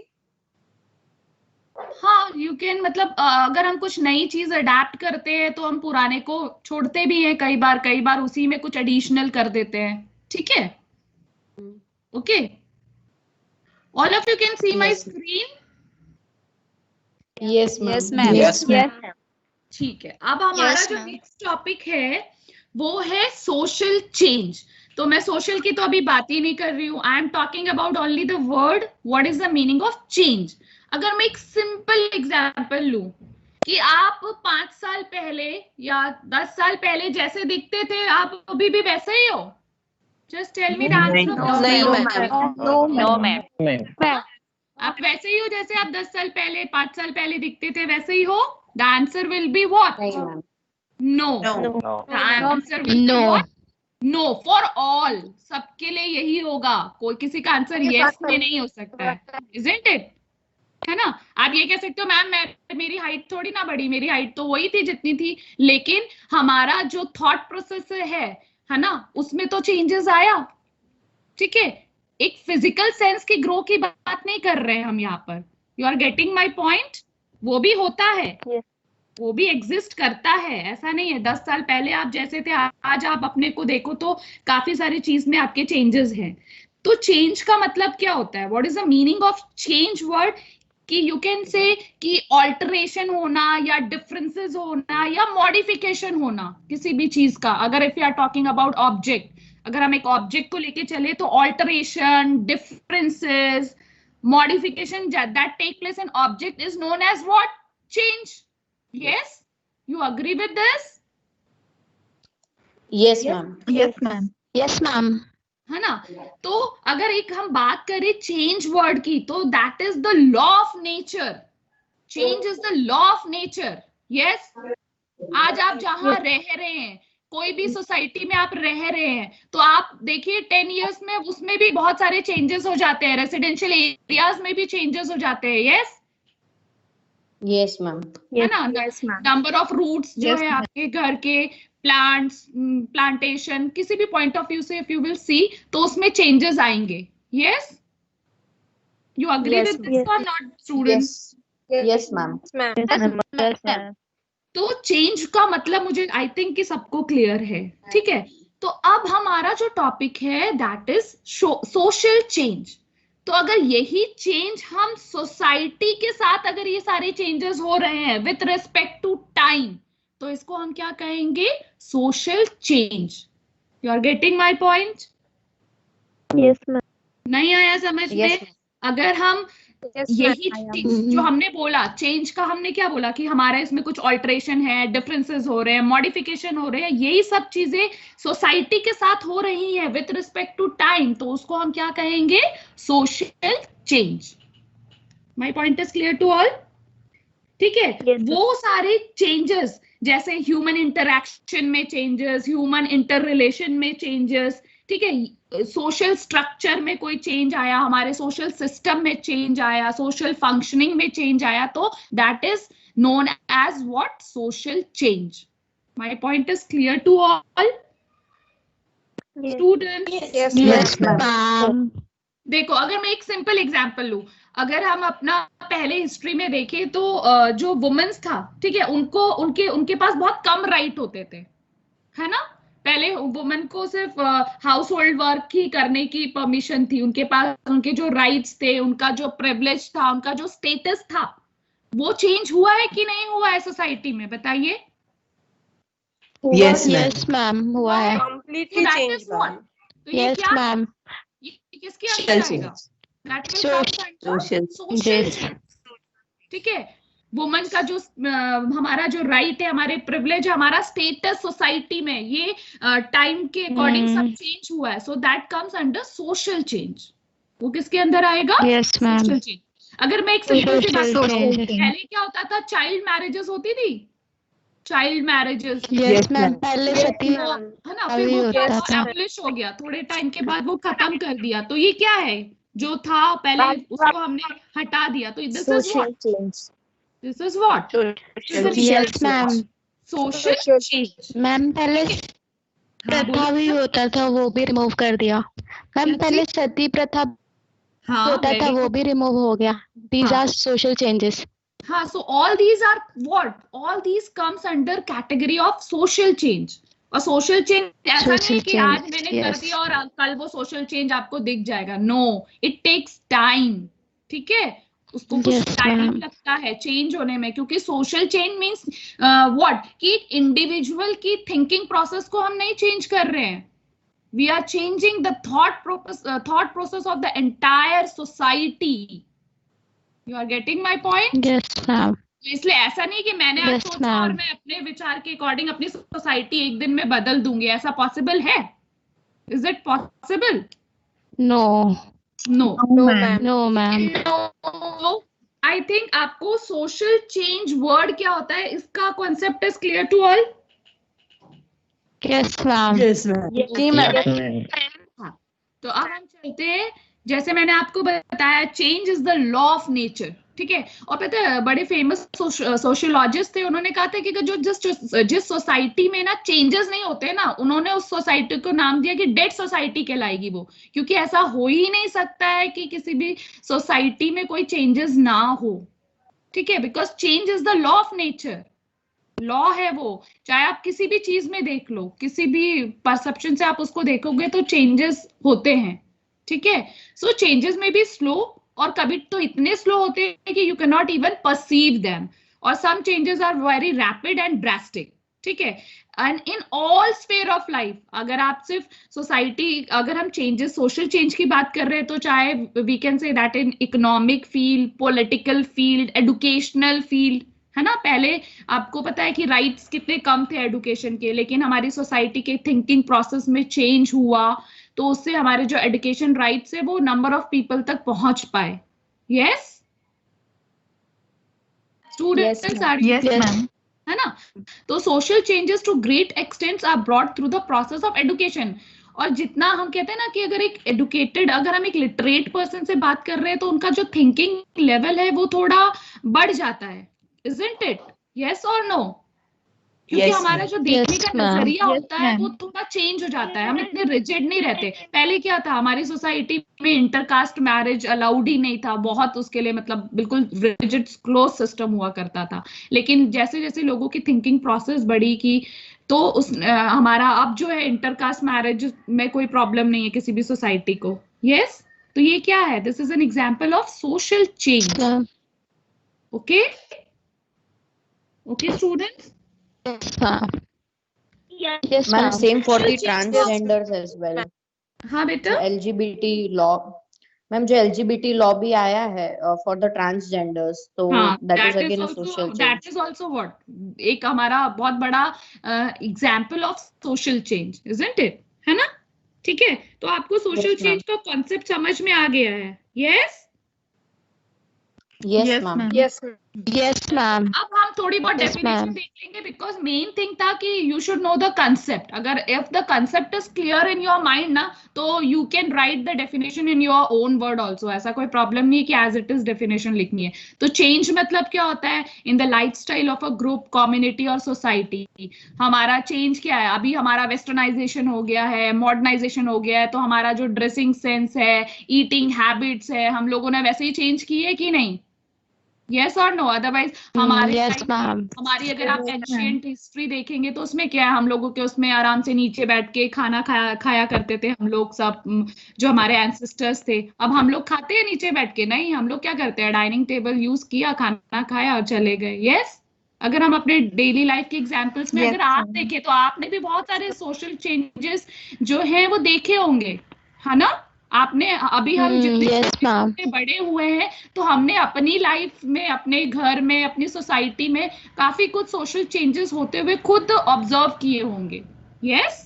[SPEAKER 1] हाँ, यू कैन, मतलब अगर हम कुछ नई चीज अडेप्ट करते हैं तो हम पुराने को छोड़ते भी हैं कई बार उसी में कुछ एडिशनल कर देते हैं। ठीक है, okay, all of you can see my screen.
[SPEAKER 5] Yes, ma'am.
[SPEAKER 7] Yes, ma'am.
[SPEAKER 5] Yes, ma'am.
[SPEAKER 1] ठीक है, अब हमारा जो नेक्स्ट टॉपिक है वो है सोशल चेंज। तो मैं सोशल की तो अभी बात ही नहीं कर रही हूँ, I am talking about only the word what is the meaning of change. अगर मैं एक सिंपल एग्जांपल लूं कि आप 5 साल पहले या 10 साल पहले जैसे दिखते थे, आप अभी भी वैसे ही हो? Just tell me the answer.
[SPEAKER 7] No, ma'am.
[SPEAKER 1] आप वैसे ही हो जैसे आप 10 साल पहले, 5 साल पहले दिखते थे, वैसे ही हो? The answer will be what?
[SPEAKER 5] नहीं, ma'am.
[SPEAKER 1] No.
[SPEAKER 8] No.
[SPEAKER 1] The answer will be what? No, for all, सबके लिए यही होगा, कोई किसी का आंसर यस में नहीं हो सकता है, इजंट इट? है ना? आप ये कह सकते हो मैम मेरी हाइट थोड़ी ना बढ़ी, मेरी हाइट तो वही थी जितनी थी, लेकिन हमारा जो थॉट प्रोसेस है ना, उसमें तो चेंजेस आया। ठीक है, एक फिजिकल सेंस की ग्रो की बात नहीं कर रहे हैं हम यहाँ पर। You are getting my point? वो भी होता है, वो भी एग्जिस्ट करता है, ऐसा नहीं है 10 साल पहले आप जैसे थे आज आप अपने को देखो तो काफी सारी चीज में आपके चेंजेस हैं। तो चेंज का मतलब क्या होता है? What is the meaning of change word? कि यू कैन से कि ऑल्टरेशन होना या डिफरेंसेस होना या मॉडिफिकेशन होना किसी भी चीज का। अगर if you are talking about object, अगर हम एक ऑब्जेक्ट को लेके चले तो alteration, differences, modification that take place in object is known as what? Change. Yes, you agree with this?
[SPEAKER 6] Yes, ma'am.
[SPEAKER 4] Yes, ma'am.
[SPEAKER 5] Yes, ma'am.
[SPEAKER 1] है ना? तो अगर एक हम बात करें चेंज वर्ड की तो that is the law of nature. Change is the law of nature. Yes, आज आप जहां रह रहे हैं, कोई भी सोसाइटी में आप रह रहे हैं, तो आप देखिए 10 इयर्स में उसमें भी बहुत सारे चेंजेस हो जाते हैं, रेसिडेंशियल एरियाज में भी चेंजेस हो जाते हैं। Yes
[SPEAKER 6] Yes, ma'am.
[SPEAKER 1] है ना? नंबर ऑफ रूट्स जो है आपके घर के, प्लांट्स, प्लांटेशन, किसी भी पॉइंट ऑफ व्यू से इफ यू विल सी तो उसमें चेंजेस आएंगे। Yes, you agree with this or not students?
[SPEAKER 6] Yes, ma'am.
[SPEAKER 5] Yes, ma'am.
[SPEAKER 1] तो चेंज का मतलब मुझे आई थिंक कि सबको क्लियर है। ठीक है, तो अब हमारा जो टॉपिक है दैट इज सोशल चेंज। तो अगर यही चेंज हम सोसाइटी के साथ, अगर ये सारे चेंजेस हो रहे हैं विथ रिस्पेक्ट टू टाइम, तो इसको हम क्या कहेंगे? Social change. You are getting my point?
[SPEAKER 5] Yes, ma'am.
[SPEAKER 1] नहीं आया समझ में? अगर हम यही जो हमने बोला चेंज का, हमने क्या बोला कि हमारे इसमें कुछ ऑल्टरेशन है, डिफरेंसेस हो रहे हैं, मॉडिफिकेशन हो रहे हैं, यही सब चीजें सोसाइटी के साथ हो रही हैं विथ रिस्पेक्ट टू टाइम, तो उसको हम क्या कहेंगे? Social change. My point is clear to all? ठीक है, वो सारे चेंजेस जैसे ह्यूमन इंटरैक्शन में चेंजेस, ह्यूमन इंटर रिलेशन में चेंजेस, ठीक है, सोशल स्ट्रक्चर में कोई चेंज आया, हमारे सोशल सिस्टम में चेंज आया, सोशल फंक्शनिंग में चेंज आया, तो that is known as what? Social change. My point is clear to all students?
[SPEAKER 5] Yes, ma'am.
[SPEAKER 1] देखो, अगर मैं एक सिंपल एग्जांपल लूं, अगर हम अपना पहले हिस्ट्री में देखें तो जो वुमेन्स था, ठीक है, उनके पास बहुत कम राइट होते थे, है ना? पहले वुमेन को सिर्फ हाउस होल्ड वर्क ही करने की परमिशन थी, उनके पास उनके जो राइट्स थे, उनका जो प्रिविलेज था, उनका जो स्टेटस था, वो चेंज हुआ है कि नहीं हुआ है सोसाइटी में? बताइए।
[SPEAKER 5] Yes, ma'am. हुआ है.
[SPEAKER 8] Completely changed, ma'am.
[SPEAKER 1] तो ये
[SPEAKER 5] Yes,
[SPEAKER 1] क्या,
[SPEAKER 5] ma'am.
[SPEAKER 1] ये किसके अंदर आएगा? That will come under social change. ठीक है, वुमन का जो हमारा जो राइट है, हमारे प्रिविलेज, हमारा स्टेटस सोसाइटी में, ये टाइम के अकॉर्डिंग सब चेंज हुआ है, so that comes under social change. वो किसके अंदर आएगा?
[SPEAKER 5] Yes, ma'am.
[SPEAKER 1] Social change. अगर मैं एक सिंपल सी बात
[SPEAKER 5] Social
[SPEAKER 1] करूं,
[SPEAKER 5] change.
[SPEAKER 1] पहले क्या होता था? चाइल्ड मैरिजेस होती थी, चाइल्ड मैरिजेस,
[SPEAKER 5] Yes, ma'am. पहले सती
[SPEAKER 1] है ना? फिर वो क्या एब्लिश हो गया, थोड़े टाइम के बाद वो खत्म कर दिया, तो ये क्या है? जो था पहले उसको हमने हटा दिया, तो this is what? This is what?
[SPEAKER 5] Yes, ma'am.
[SPEAKER 1] Social change.
[SPEAKER 5] Ma'am पहले प्रथा भी होता था, वो भी रिमूव कर दिया। मैम पहले सती प्रथा होता था, वो भी रिमूव हो गया। These are social changes.
[SPEAKER 1] हाँ, so all these are what? All these comes under category of social change. और सोशल चेंज ऐसा नहीं कि आज मैंने कर दिया और कल वो सोशल चेंज आपको दिख जाएगा। No, it takes time. ठीक है, उसको कुछ टाइम लगता है चेंज होने में, क्योंकि सोशल चेंज मीन्स व्हाट? कि इंडिविजुअल की थिंकिंग प्रोसेस को हम नहीं चेंज कर रहे हैं, we are changing the thought process of the entire society. You are getting my point?
[SPEAKER 5] Yes, ma'am.
[SPEAKER 1] इसलिए ऐसा नहीं कि मैंने आज सोचा और मैं अपने विचार के अकॉर्डिंग अपनी सोसाइटी एक दिन में बदल दूंगी, ऐसा पॉसिबल है? Is it possible?
[SPEAKER 5] No.
[SPEAKER 1] No,
[SPEAKER 5] No, ma'am.
[SPEAKER 1] I think आपको सोशल चेंज वर्ड क्या होता है इसका concept is clear to all?
[SPEAKER 5] Yes, ma'am.
[SPEAKER 9] Yes, ma'am.
[SPEAKER 7] जी मैम।
[SPEAKER 1] हाँ, तो अब हम चलते हैं, जैसे मैंने आपको बताया change is the law of nature, ठीक है। और पता है बड़े फेमस सोशियोलॉजिस्ट थे, उन्होंने कहा था कि जो जिस सोसाइटी में ना चेंजेस नहीं होते ना, उन्होंने उस सोसाइटी को नाम दिया कि डेड सोसाइटी कहलाएगी वो, क्योंकि ऐसा हो ही नहीं सकता है कि किसी भी सोसाइटी में कोई चेंजेस ना हो, ठीक है, because change is the law of nature, law है वो। चाहे आप किसी भी चीज में देख लो, किसी भी परसेप्शन से आप उसको देखोगे तो चेंजेस होते हैं, ठीक है। सो चेंजेस में भी स्लो, और कभी तो इतने स्लो होते हैं कि you can not even perceive them, और some changes are very rapid and drastic, ठीक है। And in all sphere of life, अगर आप सिर्फ सोसाइटी, अगर हम चेंजेस सोशल चेंज की बात कर रहे हैं तो चाहे we can say that in economic field, political field, educational field, है ना। पहले आपको पता है कि राइट्स कितने कम थे एजुकेशन के, लेकिन हमारी सोसाइटी के थिंकिंग प्रोसेस में चेंज हुआ, तो उससे हमारे जो एजुकेशन राइट्स है वो नंबर ऑफ पीपल तक पहुंच पाए। Yes students are,
[SPEAKER 4] Yes, ma'am.
[SPEAKER 1] है ना। तो social changes to great extents are brought through the process of education. और जितना हम कहते हैं ना कि अगर एक एडुकेटेड, अगर हम एक लिटरेट पर्सन से बात कर रहे हैं तो उनका जो थिंकिंग लेवल है वो थोड़ा बढ़ जाता है, isn't it? Yes or no? क्योंकि
[SPEAKER 9] Yes,
[SPEAKER 1] हमारा
[SPEAKER 9] ma'am.
[SPEAKER 1] जो देखने
[SPEAKER 5] Yes,
[SPEAKER 1] का
[SPEAKER 5] ma'am.
[SPEAKER 1] नजरिया
[SPEAKER 4] Yes,
[SPEAKER 1] होता है वो
[SPEAKER 4] ma'am.
[SPEAKER 1] थोड़ा चेंज हो जाता है, हम इतने रिजिड नहीं रहते। पहले क्या था, हमारी सोसाइटी में इंटरकास्ट मैरिज अलाउड ही नहीं था, बहुत उसके लिए मतलब बिल्कुल रिजिड क्लोज सिस्टम हुआ करता था। लेकिन जैसे जैसे लोगों की थिंकिंग प्रोसेस बढ़ी की, तो उस हमारा अब जो है इंटरकास्ट मैरिज में कोई प्रॉब्लम नहीं है किसी भी सोसाइटी को। यस, तो ये क्या है, this is an example of social change.
[SPEAKER 5] Ma'am.
[SPEAKER 1] Okay? Okay, students?
[SPEAKER 5] Yes, ma'am. Yes,
[SPEAKER 7] ma'am
[SPEAKER 5] ma'am.
[SPEAKER 7] Same for the transgenders as well.
[SPEAKER 1] हाँ बेटा,
[SPEAKER 7] जो एलजीबीटी लॉ, मैम जो एलजीबीटी लॉ भी आया है फॉर द ट्रांसजेंडर्स, तो
[SPEAKER 1] हाँ,
[SPEAKER 7] that is again a social
[SPEAKER 1] that
[SPEAKER 7] change.
[SPEAKER 1] is also what, एक हमारा बहुत बड़ा example of social change, isn't it? है ना, ठीक है। तो आपको सोशल
[SPEAKER 7] Yes,
[SPEAKER 1] चेंज का कॉन्सेप्ट समझ में आ गया है। Yes,
[SPEAKER 7] yes
[SPEAKER 4] Yes,
[SPEAKER 7] ma'am.
[SPEAKER 4] ma'am.
[SPEAKER 6] Yes.
[SPEAKER 5] Yes, ma'am.
[SPEAKER 1] अब हम थोड़ी बहुत
[SPEAKER 5] Yes,
[SPEAKER 1] डेफिनेशन
[SPEAKER 5] ma'am.
[SPEAKER 1] देख लेंगे, बिकॉज मेन थिंग था कि you should know the concept. अगर if the concept is clear in your mind ना, तो you can write the definition in your own word also, ऐसा कोई प्रॉब्लम नहीं है कि एज इट इज डेफिनेशन लिखनी है। तो चेंज मतलब क्या होता है, in the life style of a group, community और सोसाइटी। हमारा चेंज क्या है, अभी हमारा वेस्टर्नाइजेशन हो गया है, मॉडर्नाइजेशन हो गया है, तो हमारा जो ड्रेसिंग सेंस है, ईटिंग हैबिट्स है, हम लोगों ने वैसे ही चेंज की है कि नहीं? यस और नो? अदरवाइज हमारे
[SPEAKER 5] Yes,
[SPEAKER 1] time में,
[SPEAKER 5] ma'am.
[SPEAKER 1] हमारी अगर आप
[SPEAKER 4] Yes, ma'am.
[SPEAKER 1] एंशिएंट हिस्ट्री देखेंगे तो उसमें क्या है, हम लोगों के उसमें आराम से नीचे बैठ के खाना खाया करते थे हम लोग सब, जो हमारे एंसेस्टर्स थे। अब हम लोग खाते हैं नीचे बैठ के? नहीं, हम लोग क्या करते हैं, डाइनिंग टेबल यूज किया, खाना खाया और चले गए। यस, अगर हम अपने डेली लाइफ के एग्जाम्पल्स में
[SPEAKER 4] Yes,
[SPEAKER 1] अगर आप
[SPEAKER 4] ma'am.
[SPEAKER 1] देखें तो आपने भी बहुत सारे सोशल चेंजेस जो हैं वो देखे होंगे, है ना। आपने अभी हम जितने
[SPEAKER 5] Yes, ma'am.
[SPEAKER 1] बड़े हुए हैं तो हमने अपनी लाइफ में, अपने घर में, अपनी सोसाइटी में काफी कुछ सोशल चेंजेस होते हुए खुद ऑब्जर्व किए होंगे। Yes,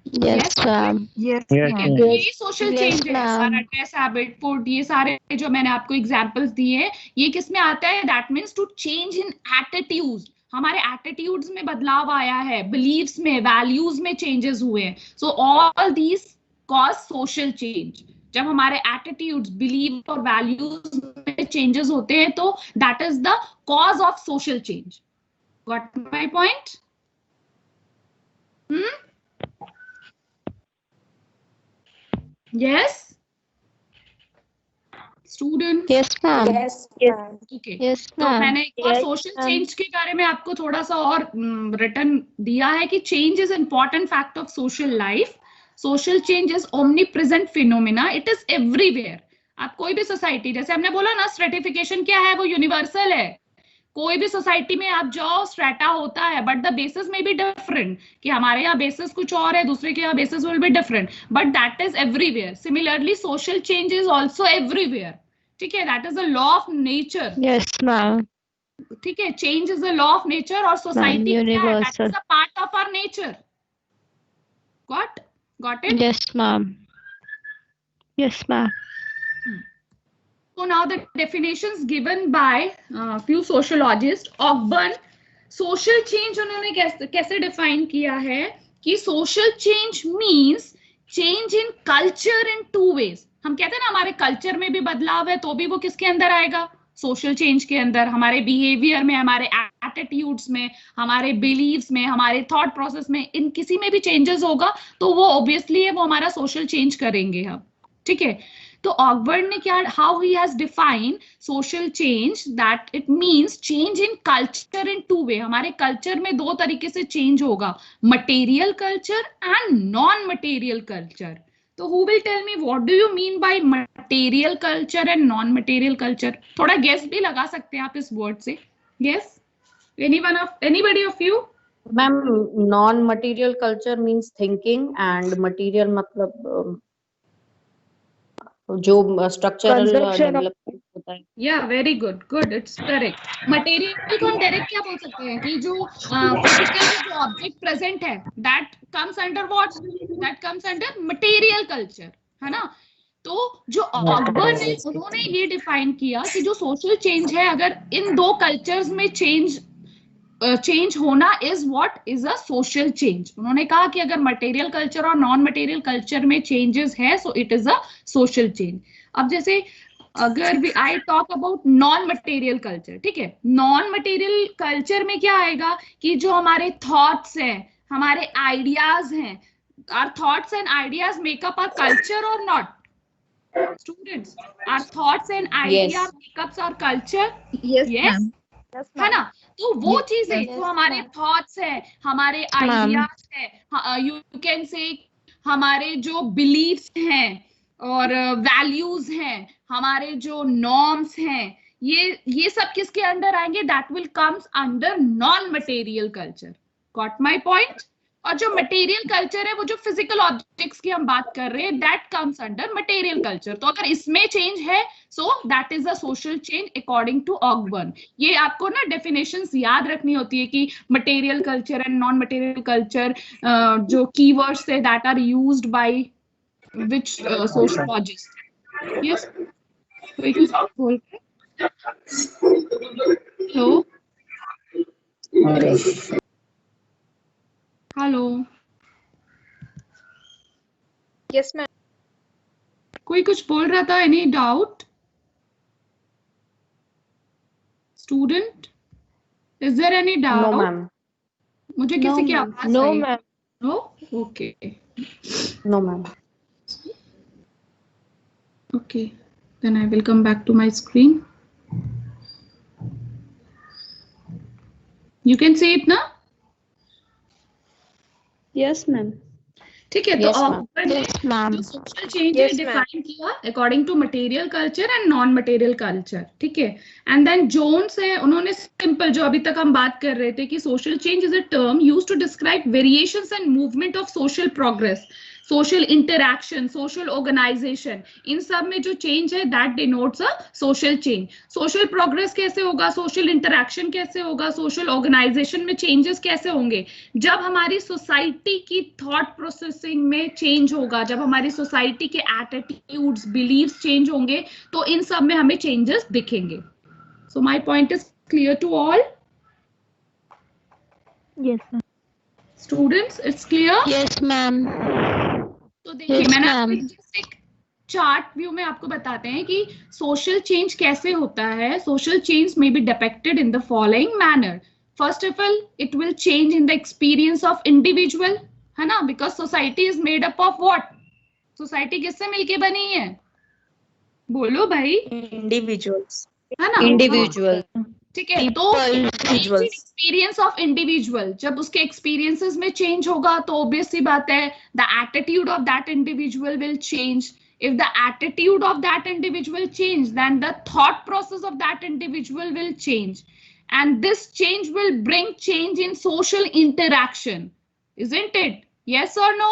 [SPEAKER 5] Yes, ma'am.
[SPEAKER 4] Yes,
[SPEAKER 10] Yes,
[SPEAKER 4] ma'am.
[SPEAKER 10] ma'am.
[SPEAKER 1] यही सोशल
[SPEAKER 5] Yes,
[SPEAKER 1] चेंज है।
[SPEAKER 5] ma'am.
[SPEAKER 1] हमारा ड्रेस हैबिट, फूड, ये सारे जो मैंने आपको एग्जांपल्स दिए हैं, ये किस में आता है? That means to change in attitude. हमारे एटीट्यूड्स में बदलाव आया है, बिलीव्स में, वैल्यूज में चेंजेस हुए हैं। So all these cause social change. जब हमारे एटीट्यूड्स, बिलीव और वैल्यूज में चेंजेस होते हैं तो that is the cause of social change. Got my point? Yes, student.
[SPEAKER 5] Yes, ma'am.
[SPEAKER 1] Okay.
[SPEAKER 5] Yes,
[SPEAKER 1] तो
[SPEAKER 5] ma'am.
[SPEAKER 1] मैंने एक और सोशल चेंज के बारे में आपको थोड़ा सा और रिटर्न दिया है कि change is important fact of social life. Social change is omni present phenomena, it is everywhere. आप कोई भी सोसाइटी, जैसे हमने बोला ना, स्ट्रेटिफिकेशन क्या है, वो यूनिवर्सल है। कोई भी सोसाइटी में आप जाओ, स्ट्रेटा होता है, बट द बेसिस में भी डिफरेंट, कि हमारे यहाँ बेसिस कुछ और है, दूसरे के यहाँ basis will be different, but that is everywhere. Similarly social change is also everywhere, ठीक है। That is a law of nature.
[SPEAKER 5] Yes, ma'am.
[SPEAKER 1] ठीक है, change is the law of nature, और सोसाइटी क्या है, that is a part of our nature. Got it?
[SPEAKER 5] Yes, ma'am. Yes, ma'am.
[SPEAKER 1] So now the definitions given by few sociologists. Ogburn social change उन्होंने कैसे define किया है कि social change means change in culture in 2 ways। हम कहते हैं ना हमारे कल्चर में भी बदलाव है तो भी वो किसके अंदर आएगा, सोशल चेंज के अंदर। हमारे बिहेवियर में, हमारे एटीट्यूड्स में, हमारे बिलीव्स में, हमारे थॉट प्रोसेस में, इन किसी में भी चेंजेस होगा तो वो ऑब्वियसली है, वो हमारा सोशल चेंज करेंगे हम, ठीक है। तो ऑकबर्न ने क्या, how he has define social change, that it means change in culture in 2 way। हमारे कल्चर में 2 तरीके से चेंज होगा, material culture and non material culture. तो who will tell me what do you mean by material culture and non material culture? थोड़ा guess भी लगा सकते हैं आप इस वर्ड से। Guess, anybody of you?
[SPEAKER 7] Ma'am non material culture means thinking and material मतलब जो स्ट्रक्चरल डेवलपमेंट होता है।
[SPEAKER 1] या very good, good, it's correct. Material को हम डायरेक्ट क्या बोल सकते हैं कि जो फिजिकल जो ऑब्जेक्ट प्रेजेंट है, that comes under what, that comes under material culture, है ना। तो जो ऑकबर्न ने, उन्होंने ये डिफाइन किया कि जो सोशल चेंज है, अगर इन 2 कल्चर्स में चेंज होना is what is a social change. उन्होंने कहा कि अगर मटेरियल कल्चर और नॉन मटेरियल कल्चर में चेंजेस है so it is a social change. अब जैसे अगर भी I talk about non material culture, ठीक है, नॉन मटेरियल कल्चर में क्या आएगा कि जो हमारे थॉट्स हैं, हमारे आइडियाज हैं, our thoughts and ideas make up our culture or not students, our thoughts and ideas make ups our culture, yes, है ना। तो वो चीजें जो हमारे थॉट्स है, हमारे आइडियाज है, यू कैन से हमारे जो बिलीव्स हैं और वैल्यूज हैं, हमारे जो नॉर्म्स हैं, ये सब किसके अंडर आएंगे, that will comes under non material culture. Got my point. और जो मटेरियल कल्चर है, वो जो फिजिकल ऑब्जेक्ट्स की हम बात कर रहे हैं, that comes under material culture. तो अगर इसमें चेंज है so that is a social change according to Ogburn. ये आपको ना डेफिनेशंस याद रखनी होती है कि material culture and non material culture, जो कीवर्ड्स है that are used by which sociologist. Yes, कोई कुछ बोल रहे? Hello hello,
[SPEAKER 8] yes ma'am.
[SPEAKER 1] कोई कुछ बोल रहा था? Any doubt student? Is there any doubt?
[SPEAKER 7] No ma'am.
[SPEAKER 1] मुझे किसी की आवाज
[SPEAKER 8] नो
[SPEAKER 1] आई?
[SPEAKER 8] Ma'am.
[SPEAKER 1] No, okay
[SPEAKER 7] no ma'am.
[SPEAKER 1] Okay, then I will come back to my screen. You can see it ना?
[SPEAKER 5] Yes ma'am.
[SPEAKER 1] ठीक है।
[SPEAKER 7] Yes,
[SPEAKER 1] तो
[SPEAKER 7] ma'am.
[SPEAKER 1] ऑकबर्न ने जो सोशल चेंज
[SPEAKER 8] Yes,
[SPEAKER 1] डिफाइन किया according to material culture and non material culture, ठीक है। And then Jones है, उन्होंने सिंपल, जो अभी तक हम बात कर रहे थे कि social change is a term used to describe variations and movement of social progress, social interaction, social organization, इन सब में जो चेंज है that denotes a social change. Social progress कैसे होगा, सोशल इंटरैक्शन कैसे होगा, सोशल ऑर्गेनाइजेशन में चेंजेस कैसे होंगे, जब हमारी सोसाइटी की थॉट प्रोसेसिंग में चेंज होगा, जब हमारी सोसाइटी के एटीट्यूड्स, बिलीव्स चेंज होंगे, तो इन सब में हमें चेंजेस दिखेंगे। So my point is clear to all
[SPEAKER 5] yes ma'am.
[SPEAKER 1] Students, it's clear?
[SPEAKER 5] Yes ma'am.
[SPEAKER 1] तो देखिए, मैंने आपको एक चार्ट व्यू में आपको बताते हैं कि सोशल चेंज कैसे होता है। सोशल चेंज में be depicted in the following manner. First of all, it will change in the experience of individual, है ना, because society is made up of what? Society किससे मिलके बनी है? बोलो भाई।
[SPEAKER 2] इंडिविजुअल्स,
[SPEAKER 1] है ना,
[SPEAKER 7] इंडिविजुअल।
[SPEAKER 1] ठीक है। तो एक्सपीरियंस ऑफ इंडिविजुअल, जब उसके एक्सपीरियंसेस में चेंज होगा तो ऑब्वियस सी बात है the attitude of that individual will change. If the attitude of that individual change, then the thought process of that individual will change, and this change will bring change in social interaction, isn't it? Yes or no?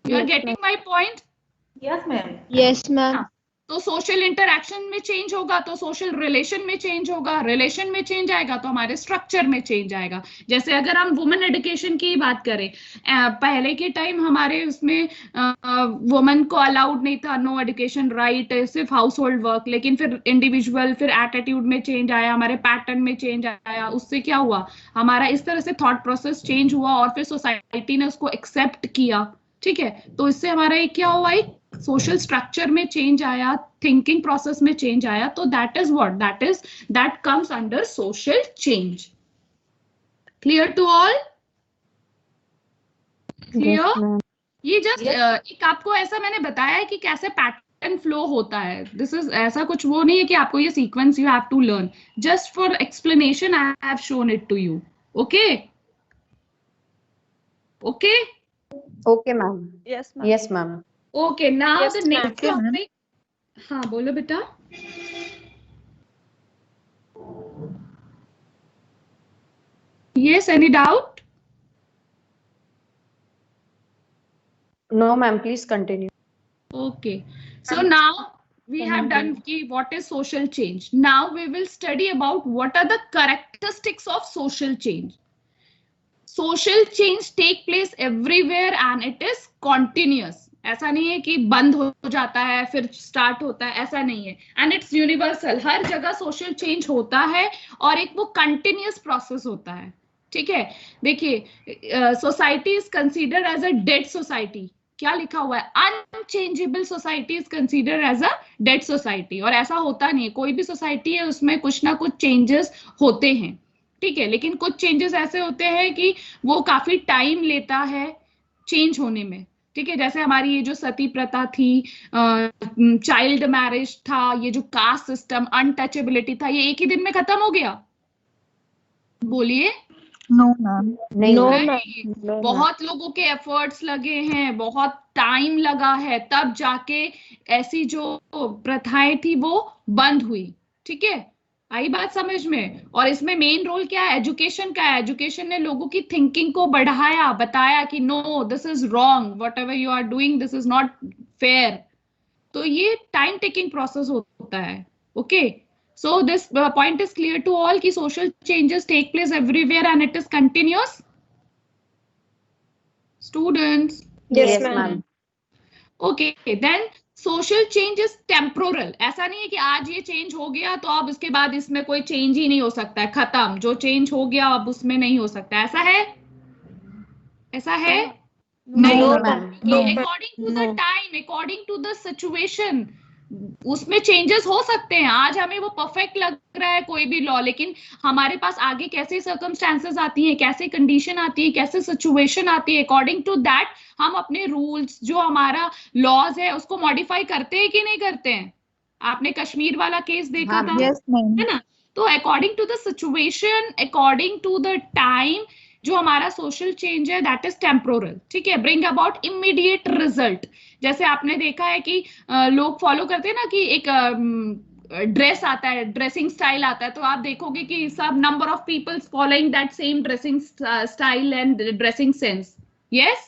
[SPEAKER 1] You are getting my point?
[SPEAKER 6] Yes, ma'am.
[SPEAKER 5] Yes, ma'am.
[SPEAKER 1] तो social interaction में change होगा तो social relation में change होगा, relation में change आएगा तो हमारे स्ट्रक्चर में चेंज आएगा। जैसे अगर हम वुमेन एजुकेशन की बात करें, पहले के टाइम हमारे उसमें वुमेन को अलाउड नहीं था, नो एजुकेशन राइट, सिर्फ हाउस होल्ड वर्क। लेकिन फिर इंडिविजुअल, फिर एटीट्यूड में चेंज आया, हमारे पैटर्न में चेंज आया, उससे क्या हुआ, हमारा इस तरह से थॉट प्रोसेस चेंज हुआ और फिर सोसाइटी ने उसको एक्सेप्ट किया। ठीक है, तो इससे हमारा एक क्या हुआ, एक सोशल स्ट्रक्चर में चेंज आया, थिंकिंग प्रोसेस में चेंज आया। तो that is what, that comes under social change. Clear to all? Clear? ये जस्ट एक आपको ऐसा मैंने बताया है कि कैसे पैटर्न फ्लो होता है। दिस इज ऐसा कुछ वो नहीं है कि आपको ये sequence you have to learn, just for explanation I have shown it to you. Okay okay
[SPEAKER 7] okay ma'am.
[SPEAKER 8] Yes, ma'am.
[SPEAKER 7] Yes ma'am.
[SPEAKER 1] Okay, now
[SPEAKER 8] Yes,
[SPEAKER 1] the
[SPEAKER 8] ma'am.
[SPEAKER 1] next
[SPEAKER 4] Okay, ma'am.
[SPEAKER 1] topic. हाँ बोलो बेटा। Yes, any doubt?
[SPEAKER 7] No ma'am, please continue.
[SPEAKER 1] Okay, so now we have done ki what is social change. Now we will study about what are the characteristics of social change. Social change take place everywhere and it is continuous. ऐसा नहीं है कि बंद हो जाता है फिर start होता है, ऐसा नहीं है। एंड इट्स यूनिवर्सल, हर जगह सोशल चेंज होता है और एक वो कंटिन्यूअस प्रोसेस होता है। ठीक है, देखिए society is considered as a dead society. क्या लिखा हुआ है? Unchangeable society is considered as a dead society. और ऐसा होता नहीं है, कोई भी सोसाइटी है उसमें कुछ ना कुछ चेंजेस होते हैं। ठीक है, लेकिन कुछ चेंजेस ऐसे होते हैं कि वो काफी टाइम लेता है चेंज होने में। ठीक है, जैसे हमारी ये जो सती प्रथा थी, चाइल्ड मैरिज था, ये जो कास्ट सिस्टम, अनटचेबिलिटी था, ये एक ही दिन में खत्म हो गया? बोलिए।
[SPEAKER 4] No ma'am.
[SPEAKER 1] नहीं, बहुत लोगों के एफर्ट्स लगे हैं, बहुत टाइम लगा है, तब जाके ऐसी जो प्रथाएं थी वो बंद हुई। ठीक है, आई बात समझ में? और इसमें मेन रोल क्या है? एजुकेशन का है। एजुकेशन ने लोगों की थिंकिंग को बढ़ाया, बताया कि no this is wrong, whatever you are doing this is not fair. तो ये टाइम टेकिंग प्रोसेस होता है। Okay, so this point is clear to all कि social changes take place everywhere and it is continuous. Students?
[SPEAKER 8] Yes, ma'am.
[SPEAKER 1] Okay, then social change is temporal. ऐसा नहीं है कि आज ये चेंज हो गया तो अब उसके बाद इसमें कोई चेंज ही नहीं हो सकता है, खत्म, जो चेंज हो गया अब उसमें नहीं हो सकता। ऐसा है? ऐसा है? नहीं। According to the time, according to the situation उसमें चेंजेस हो सकते हैं। आज हमें वो परफेक्ट लग रहा है कोई भी लॉ, लेकिन हमारे पास आगे कैसे सर्कमस्टेंसेस आती हैं, कैसे कंडीशन आती है, कैसे सिचुएशन आती है, अकॉर्डिंग टू दैट हम अपने रूल्स, जो हमारा लॉज है, उसको मॉडिफाई करते हैं कि नहीं करते हैं। आपने कश्मीर वाला केस देखा था, है ना? तो according to the situation, according to the time, जो हमारा सोशल चेंज है दैट इज टेम्पोरल। ठीक है, ब्रिंग अबाउट इमीडिएट रिजल्ट। जैसे आपने देखा है कि लोग फॉलो करते हैं ना कि एक ड्रेस आता है, ड्रेसिंग स्टाइल आता है, तो आप देखोगे कि सब number of peoples following that same dressing style and dressing sense. Yes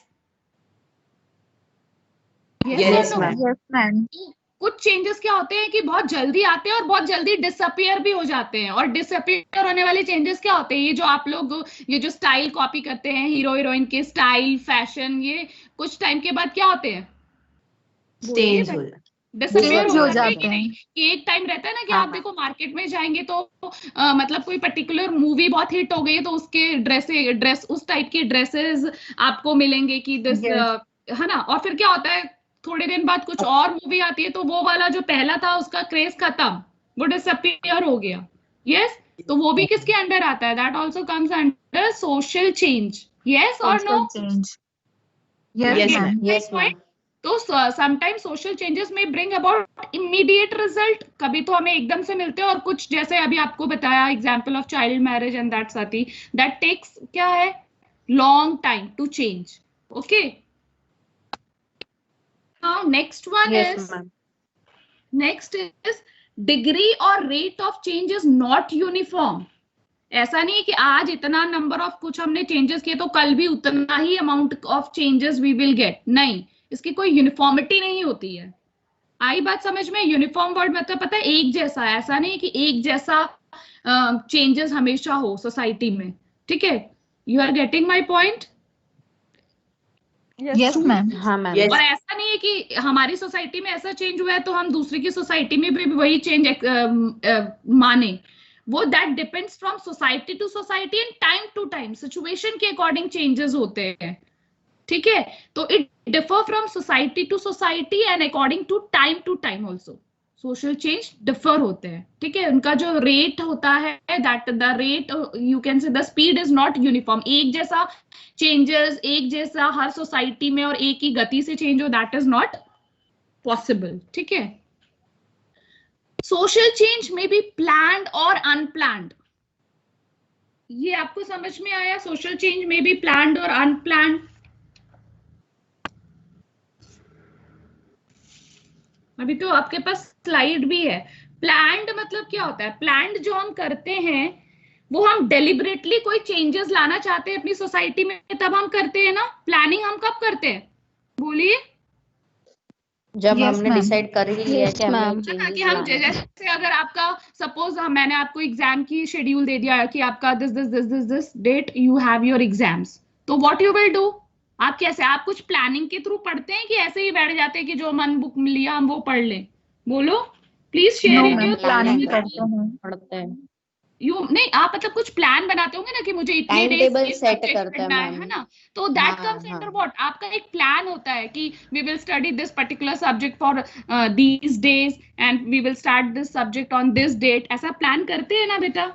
[SPEAKER 8] Yes, ma'am.
[SPEAKER 1] कुछ चेंजेस क्या होते हैं कि बहुत जल्दी आते हैं और बहुत जल्दी डिसअपियर भी हो जाते हैं। और डिसअपियर होने वाले चेंजेस क्या होते हैं? ये जो आप लोग ये जो स्टाइल कॉपी करते हैं, हीरो हीरोइन के स्टाइल, फैशन, ये कुछ टाइम के बाद क्या होते हैं? डिसअपियर हो जाते हैं। कि एक टाइम रहता है ना कि आप देखो मार्केट में जाएंगे तो मतलब कोई पर्टिकुलर मूवी बहुत हिट हो गई तो उसके ड्रेस उस टाइप की ड्रेसेस आपको मिलेंगे कि दिस है ना। और फिर क्या होता है, थोड़े दिन बाद कुछ और मूवी आती है तो वो वाला जो पहला था उसका क्रेज खत्म, वो डिसअपियर हो गया। यस, तो वो भी किसके अंडर आता है? That also comes under social change. Yes और नो? Yes ma'am. तो समटाइम्स सोशल चेंजेस में ब्रिंग अबाउट इमीडिएट रिजल्ट। कभी तो हमें एकदम से मिलते हैं और कुछ जैसे अभी आपको बताया example of child marriage and that sati, that takes क्या है, long time to change. Okay, now next one is degree or rate of change is not uniform. ऐसा नहीं है कि आज इतना नंबर ऑफ कुछ हमने चेंजेस किए तो कल भी उतना ही amount of changes we will get. नहीं, इसकी कोई यूनिफॉर्मिटी नहीं होती है। आई बात समझ में? यूनिफॉर्म वर्ड मतलब पता है एक जैसा, ऐसा नहीं कि एक जैसा चेंजेस हमेशा हो सोसाइटी में, ठीक है? You are getting my point?
[SPEAKER 4] Yes ma'am.
[SPEAKER 7] हाँ मैम।
[SPEAKER 1] और ऐसा नहीं है कि हमारी सोसाइटी में ऐसा चेंज हुआ है तो हम दूसरी की सोसाइटी में भी वही चेंज माने। वो that depends from society to society and time to time, situation के अकॉर्डिंग चेंजेस होते हैं, ठीक है? तो it differ from society to society and according to time also social change differ होते हैं, ठीक है? उनका जो रेट होता है, that the rate you can say the speed is not uniform. एक जैसा चेंजेस एक जैसा हर सोसाइटी में और एक ही गति से चेंज हो, दैट इज नॉट पॉसिबल, ठीक है? सोशल चेंज में बी प्लान्ड और अनप्लान्ड। ये आपको समझ में आया? सोशल चेंज में बी प्लान्ड और अनप्लान्ड। अभी तो आपके पास स्लाइड भी है। प्लान्ड मतलब क्या होता है? प्लान्ड जो हम करते हैं वो हम डेलिबरेटली कोई चेंजेस लाना चाहते हैं अपनी सोसाइटी में, तब हम करते हैं ना। प्लानिंग हम कब करते हैं? बोलिए।
[SPEAKER 7] जब हमने डिसाइड कर ही लिया कि हमें
[SPEAKER 1] कि हम जैसे अगर आपका सपोज मैंने आपको एग्जाम की शेड्यूल दे दिया कि आपका this date you have your exams, तो व्हाट यू विल डू? आप कैसे, आप कुछ प्लानिंग के थ्रू पढ़ते हैं कि ऐसे ही बैठ जाते हैं कि जो मन बुक लिया हम वो पढ़ लें? बोलो प्लीज शेयर।
[SPEAKER 4] प्लानिंग करते हैं,
[SPEAKER 7] पढ़ते हैं।
[SPEAKER 1] यू नहीं, आप मतलब कुछ प्लान बनाते होंगे ना कि मुझे इतने डेज
[SPEAKER 7] टेबल सेट करते हैं
[SPEAKER 1] है ना? तो दैट कम्स अंडर व्हाट? आपका एक प्लान होता है कि we will study this particular subject for these days and we will start this subject on this date. ऐसा प्लान करते हैं ना बेटा?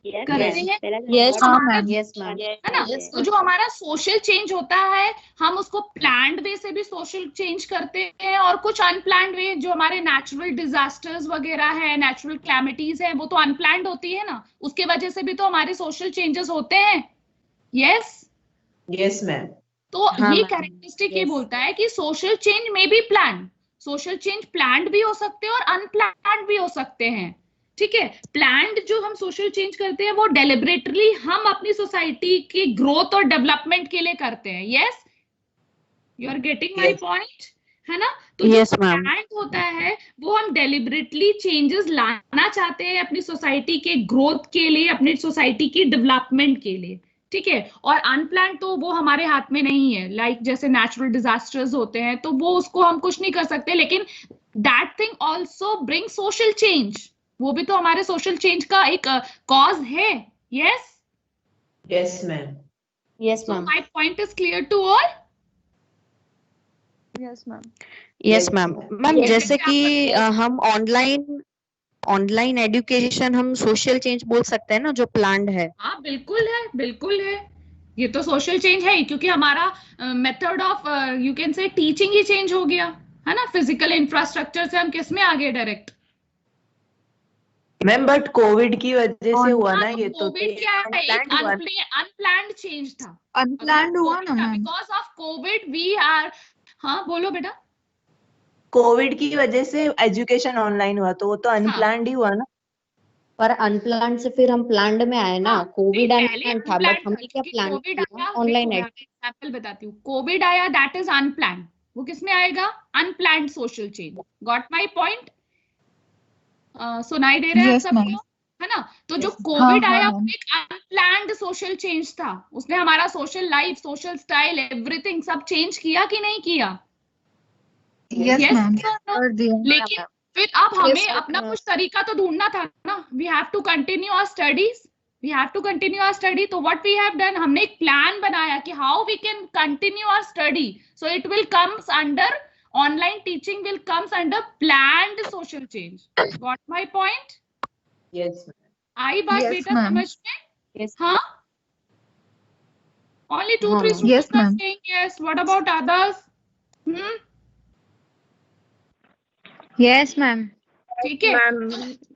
[SPEAKER 1] करते हैं?
[SPEAKER 7] Yes ma'am.
[SPEAKER 1] है ना? तो जो हमारा सोशल चेंज होता है हम उसको प्लान्ड वे से भी सोशल चेंज करते हैं, और कुछ अनप्लान्ड वे जो हमारे नेचुरल डिजास्टर्स वगैरह है, नेचुरल कैलेमिटीज है, वो तो अनप्लान्ड होती है ना, उसके वजह से भी तो हमारे सोशल चेंजेस होते हैं। Yes
[SPEAKER 8] yes ma'am.
[SPEAKER 1] तो ये कैरेक्टरिस्टिक ये बोलता है कि सोशल चेंज में भी प्लान, सोशल चेंज प्लान्ड भी हो सकते हैं और अनप्लान्ड भी हो सकते हैं, ठीक है? प्लान्ड जो हम सोशल चेंज करते हैं वो डेलिबरेटली हम अपनी सोसाइटी की ग्रोथ और डेवलपमेंट के लिए करते हैं। Yes, you are getting my point, है ना? तो जो प्लान्ड होता है वो हम डेलिबरेटली चेंजेस लाना चाहते हैं अपनी सोसाइटी के ग्रोथ के लिए, अपनी सोसाइटी की डेवलपमेंट के लिए, ठीक है? और अनप्लान्ड तो वो हमारे हाथ में नहीं है, लाइक जैसे नेचुरल डिजास्टर्स होते हैं तो वो उसको हम कुछ नहीं कर सकते, लेकिन that thing also bring social change, वो भी तो हमारे सोशल चेंज का एक कॉज है। Yes
[SPEAKER 8] yes ma'am.
[SPEAKER 7] Yes ma'am.
[SPEAKER 1] My point is clear to all?
[SPEAKER 3] Yes ma'am.
[SPEAKER 7] Yes ma'am. Ma'am जैसे कि हम ऑनलाइन एजुकेशन हम सोशल चेंज बोल सकते हैं ना, जो प्लान्ड है?
[SPEAKER 1] हाँ बिल्कुल है, बिल्कुल है, ये तो सोशल चेंज है, क्योंकि हमारा मेथड ऑफ यू कैन से टीचिंग ही चेंज हो गया है ना। फिजिकल इंफ्रास्ट्रक्चर से हम किस में आ गए डायरेक्ट?
[SPEAKER 8] मैम बट कोविड की वजह से हुआ ना ये, तो
[SPEAKER 1] कोविड क्या है? एक अनप्लान्ड चेंज था,
[SPEAKER 4] अनप्लान्ड हुआ ना ma'am.
[SPEAKER 1] Because of COVID we are. हाँ बोलो बेटा।
[SPEAKER 8] कोविड की वजह से एजुकेशन ऑनलाइन हुआ, तो वो तो अनप्लान्ड ही हुआ ना।
[SPEAKER 7] पर अनप्लान्ड से फिर हम प्लान्ड में आए ना। कोविड अनप्लान्ड था बट हमने क्या प्लान किया? ऑनलाइन
[SPEAKER 1] एग्जांपल बताती हूँ। कोविड आया, दैट इज अनप्लान्ड, वो किस में आएगा? Unplanned social change. Got my point? सुनाई दे रहा है सबको, है ना? तो जो कोविड आया वो एक अनप्लान्ड सोशल चेंज था, उसने हमारा social life, social style, everything सब चेंज किया कि नहीं किया?
[SPEAKER 4] Yes ma'am.
[SPEAKER 1] लेकिन फिर अब हमें अपना कुछ तरीका तो ढूंढना था ना। We have to continue our studies, we have to continue our study. तो व्हाट वी हैव डन, हमने एक प्लान बनाया कि how we can continue our study, so it will comes under online teaching will comes under planned social change. Got my point?
[SPEAKER 8] Yes ma'am.
[SPEAKER 1] आई बात बेटा समझ में?
[SPEAKER 7] Yes.
[SPEAKER 1] हाँ, only 2-3 students are saying yes. What about others?
[SPEAKER 4] Yes ma'am.
[SPEAKER 1] ठीक है।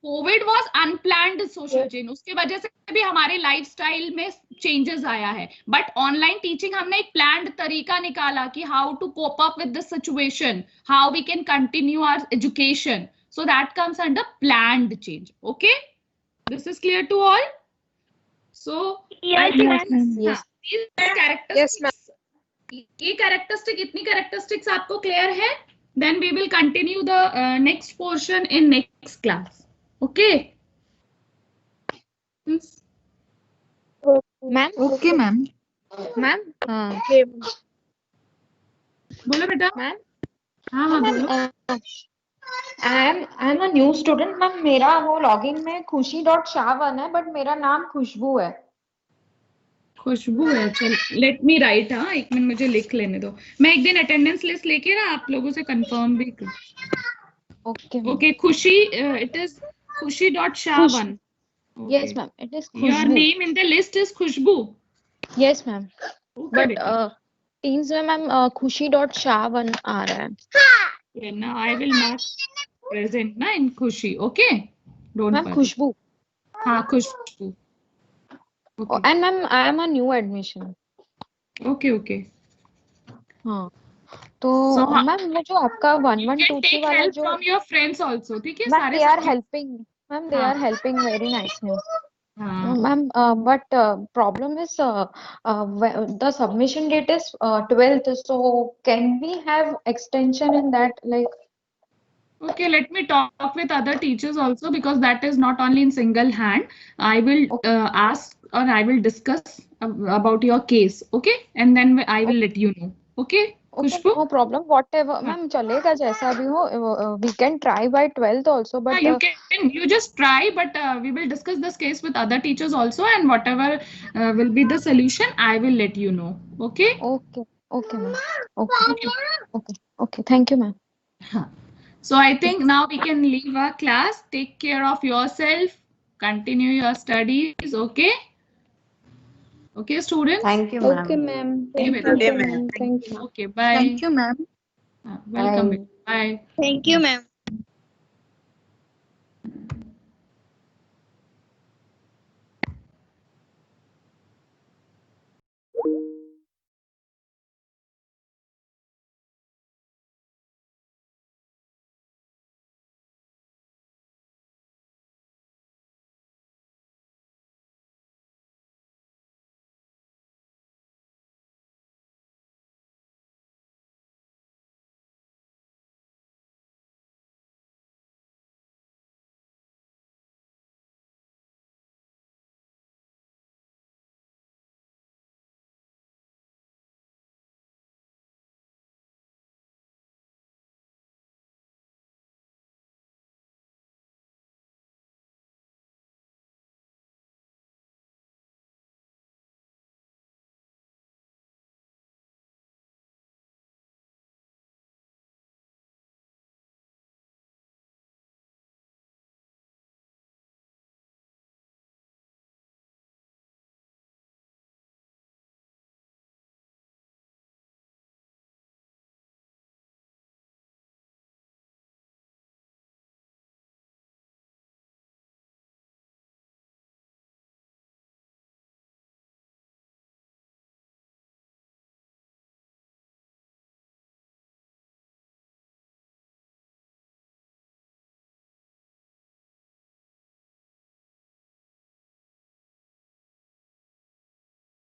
[SPEAKER 1] Covid was unplanned social change, उसके वजह से भी हमारे लाइफस्टाइल में चेंजेस आया है, बट ऑनलाइन टीचिंग हमने एक प्लान्ड तरीका निकाला कि how to cope up with this situation, how we can continue our education, so that comes under planned change. Okay, this is clear to all? So I think ये characteristics, इतनी characteristics आपको clear है Then we will continue the next portion in next class. Okay? Yes.
[SPEAKER 4] Ma'am okay ma'am ma'am
[SPEAKER 1] बोलो बेटा.
[SPEAKER 4] Ma'am
[SPEAKER 1] हाँ हाँ बोलो.
[SPEAKER 4] I am a new student ma'am. मेरा वो लॉगिन में खुशी.sha1 है बट मेरा नाम खुशबू है.
[SPEAKER 1] खुशबू है. चल लेट मी राइट. हाँ एक मिनट मुझे लिख लेने दो. मैं एक दिन अटेंडेंस लिस्ट लेके ना आप लोगों से कंफर्म भी कर.
[SPEAKER 4] Okay
[SPEAKER 1] okay Khushi. It is खुशी.sha1.
[SPEAKER 4] Yes ma'am it is
[SPEAKER 1] Your
[SPEAKER 4] Khushboo.
[SPEAKER 1] name in the list is Khushboo.
[SPEAKER 4] Yes ma'am
[SPEAKER 1] Okay,
[SPEAKER 4] but
[SPEAKER 1] बेटा.
[SPEAKER 4] टीम्स में मैम खुशी.sha1 आ रहा है.
[SPEAKER 1] Yeah, now I will mark present na in खुशी. Okay? Don't
[SPEAKER 4] ma'am
[SPEAKER 1] worry.
[SPEAKER 4] खुशबू.
[SPEAKER 1] हाँ खुशबू. Okay.
[SPEAKER 4] And ma'am I am a new admission.
[SPEAKER 1] Okay, okay.
[SPEAKER 4] हाँ तो
[SPEAKER 1] So,
[SPEAKER 4] मैम वो जो आपका
[SPEAKER 1] you
[SPEAKER 4] 1 1
[SPEAKER 1] can
[SPEAKER 4] 2 3
[SPEAKER 1] take
[SPEAKER 4] वाला
[SPEAKER 1] help
[SPEAKER 4] जो
[SPEAKER 1] from your friends also. ठीक है.
[SPEAKER 4] मैम
[SPEAKER 1] सारे
[SPEAKER 4] they are
[SPEAKER 1] subject.
[SPEAKER 4] Helping. Ma'am they
[SPEAKER 1] हाँ.
[SPEAKER 4] Are helping very nicely.
[SPEAKER 1] हाँ.
[SPEAKER 4] Ma'am, but problem is the submission date is 12th. So can we have extension in that? Like,
[SPEAKER 1] Okay, let me talk with other teachers also because that is not only in single hand. I will ask or I will discuss about your case. Okay, and then I will let you know. Okay,
[SPEAKER 4] okay,
[SPEAKER 1] Khushboo.
[SPEAKER 4] no problem. Whatever,
[SPEAKER 1] हाँ.
[SPEAKER 4] ma'am, चलेगा जैसा भी हो. We can try by 12th also, but
[SPEAKER 1] Yeah, you just try, but we will discuss this case with other teachers also, and whatever will be the solution, I will let you know. Okay?
[SPEAKER 4] okay, okay, ma'am. Okay, okay. Thank you, ma'am.
[SPEAKER 1] Huh. So I think now we can leave our class. Take care of yourself. Continue your studies. Okay? Okay, students?
[SPEAKER 7] Thank you,
[SPEAKER 4] Okay,
[SPEAKER 7] ma'am.
[SPEAKER 4] ma'am.
[SPEAKER 1] Okay,
[SPEAKER 4] Thank you, ma'am. Thank you.
[SPEAKER 1] okay, bye.
[SPEAKER 4] Thank you, ma'am.
[SPEAKER 1] Welcome.
[SPEAKER 7] Bye.
[SPEAKER 1] Bye.
[SPEAKER 4] Thank you, ma'am.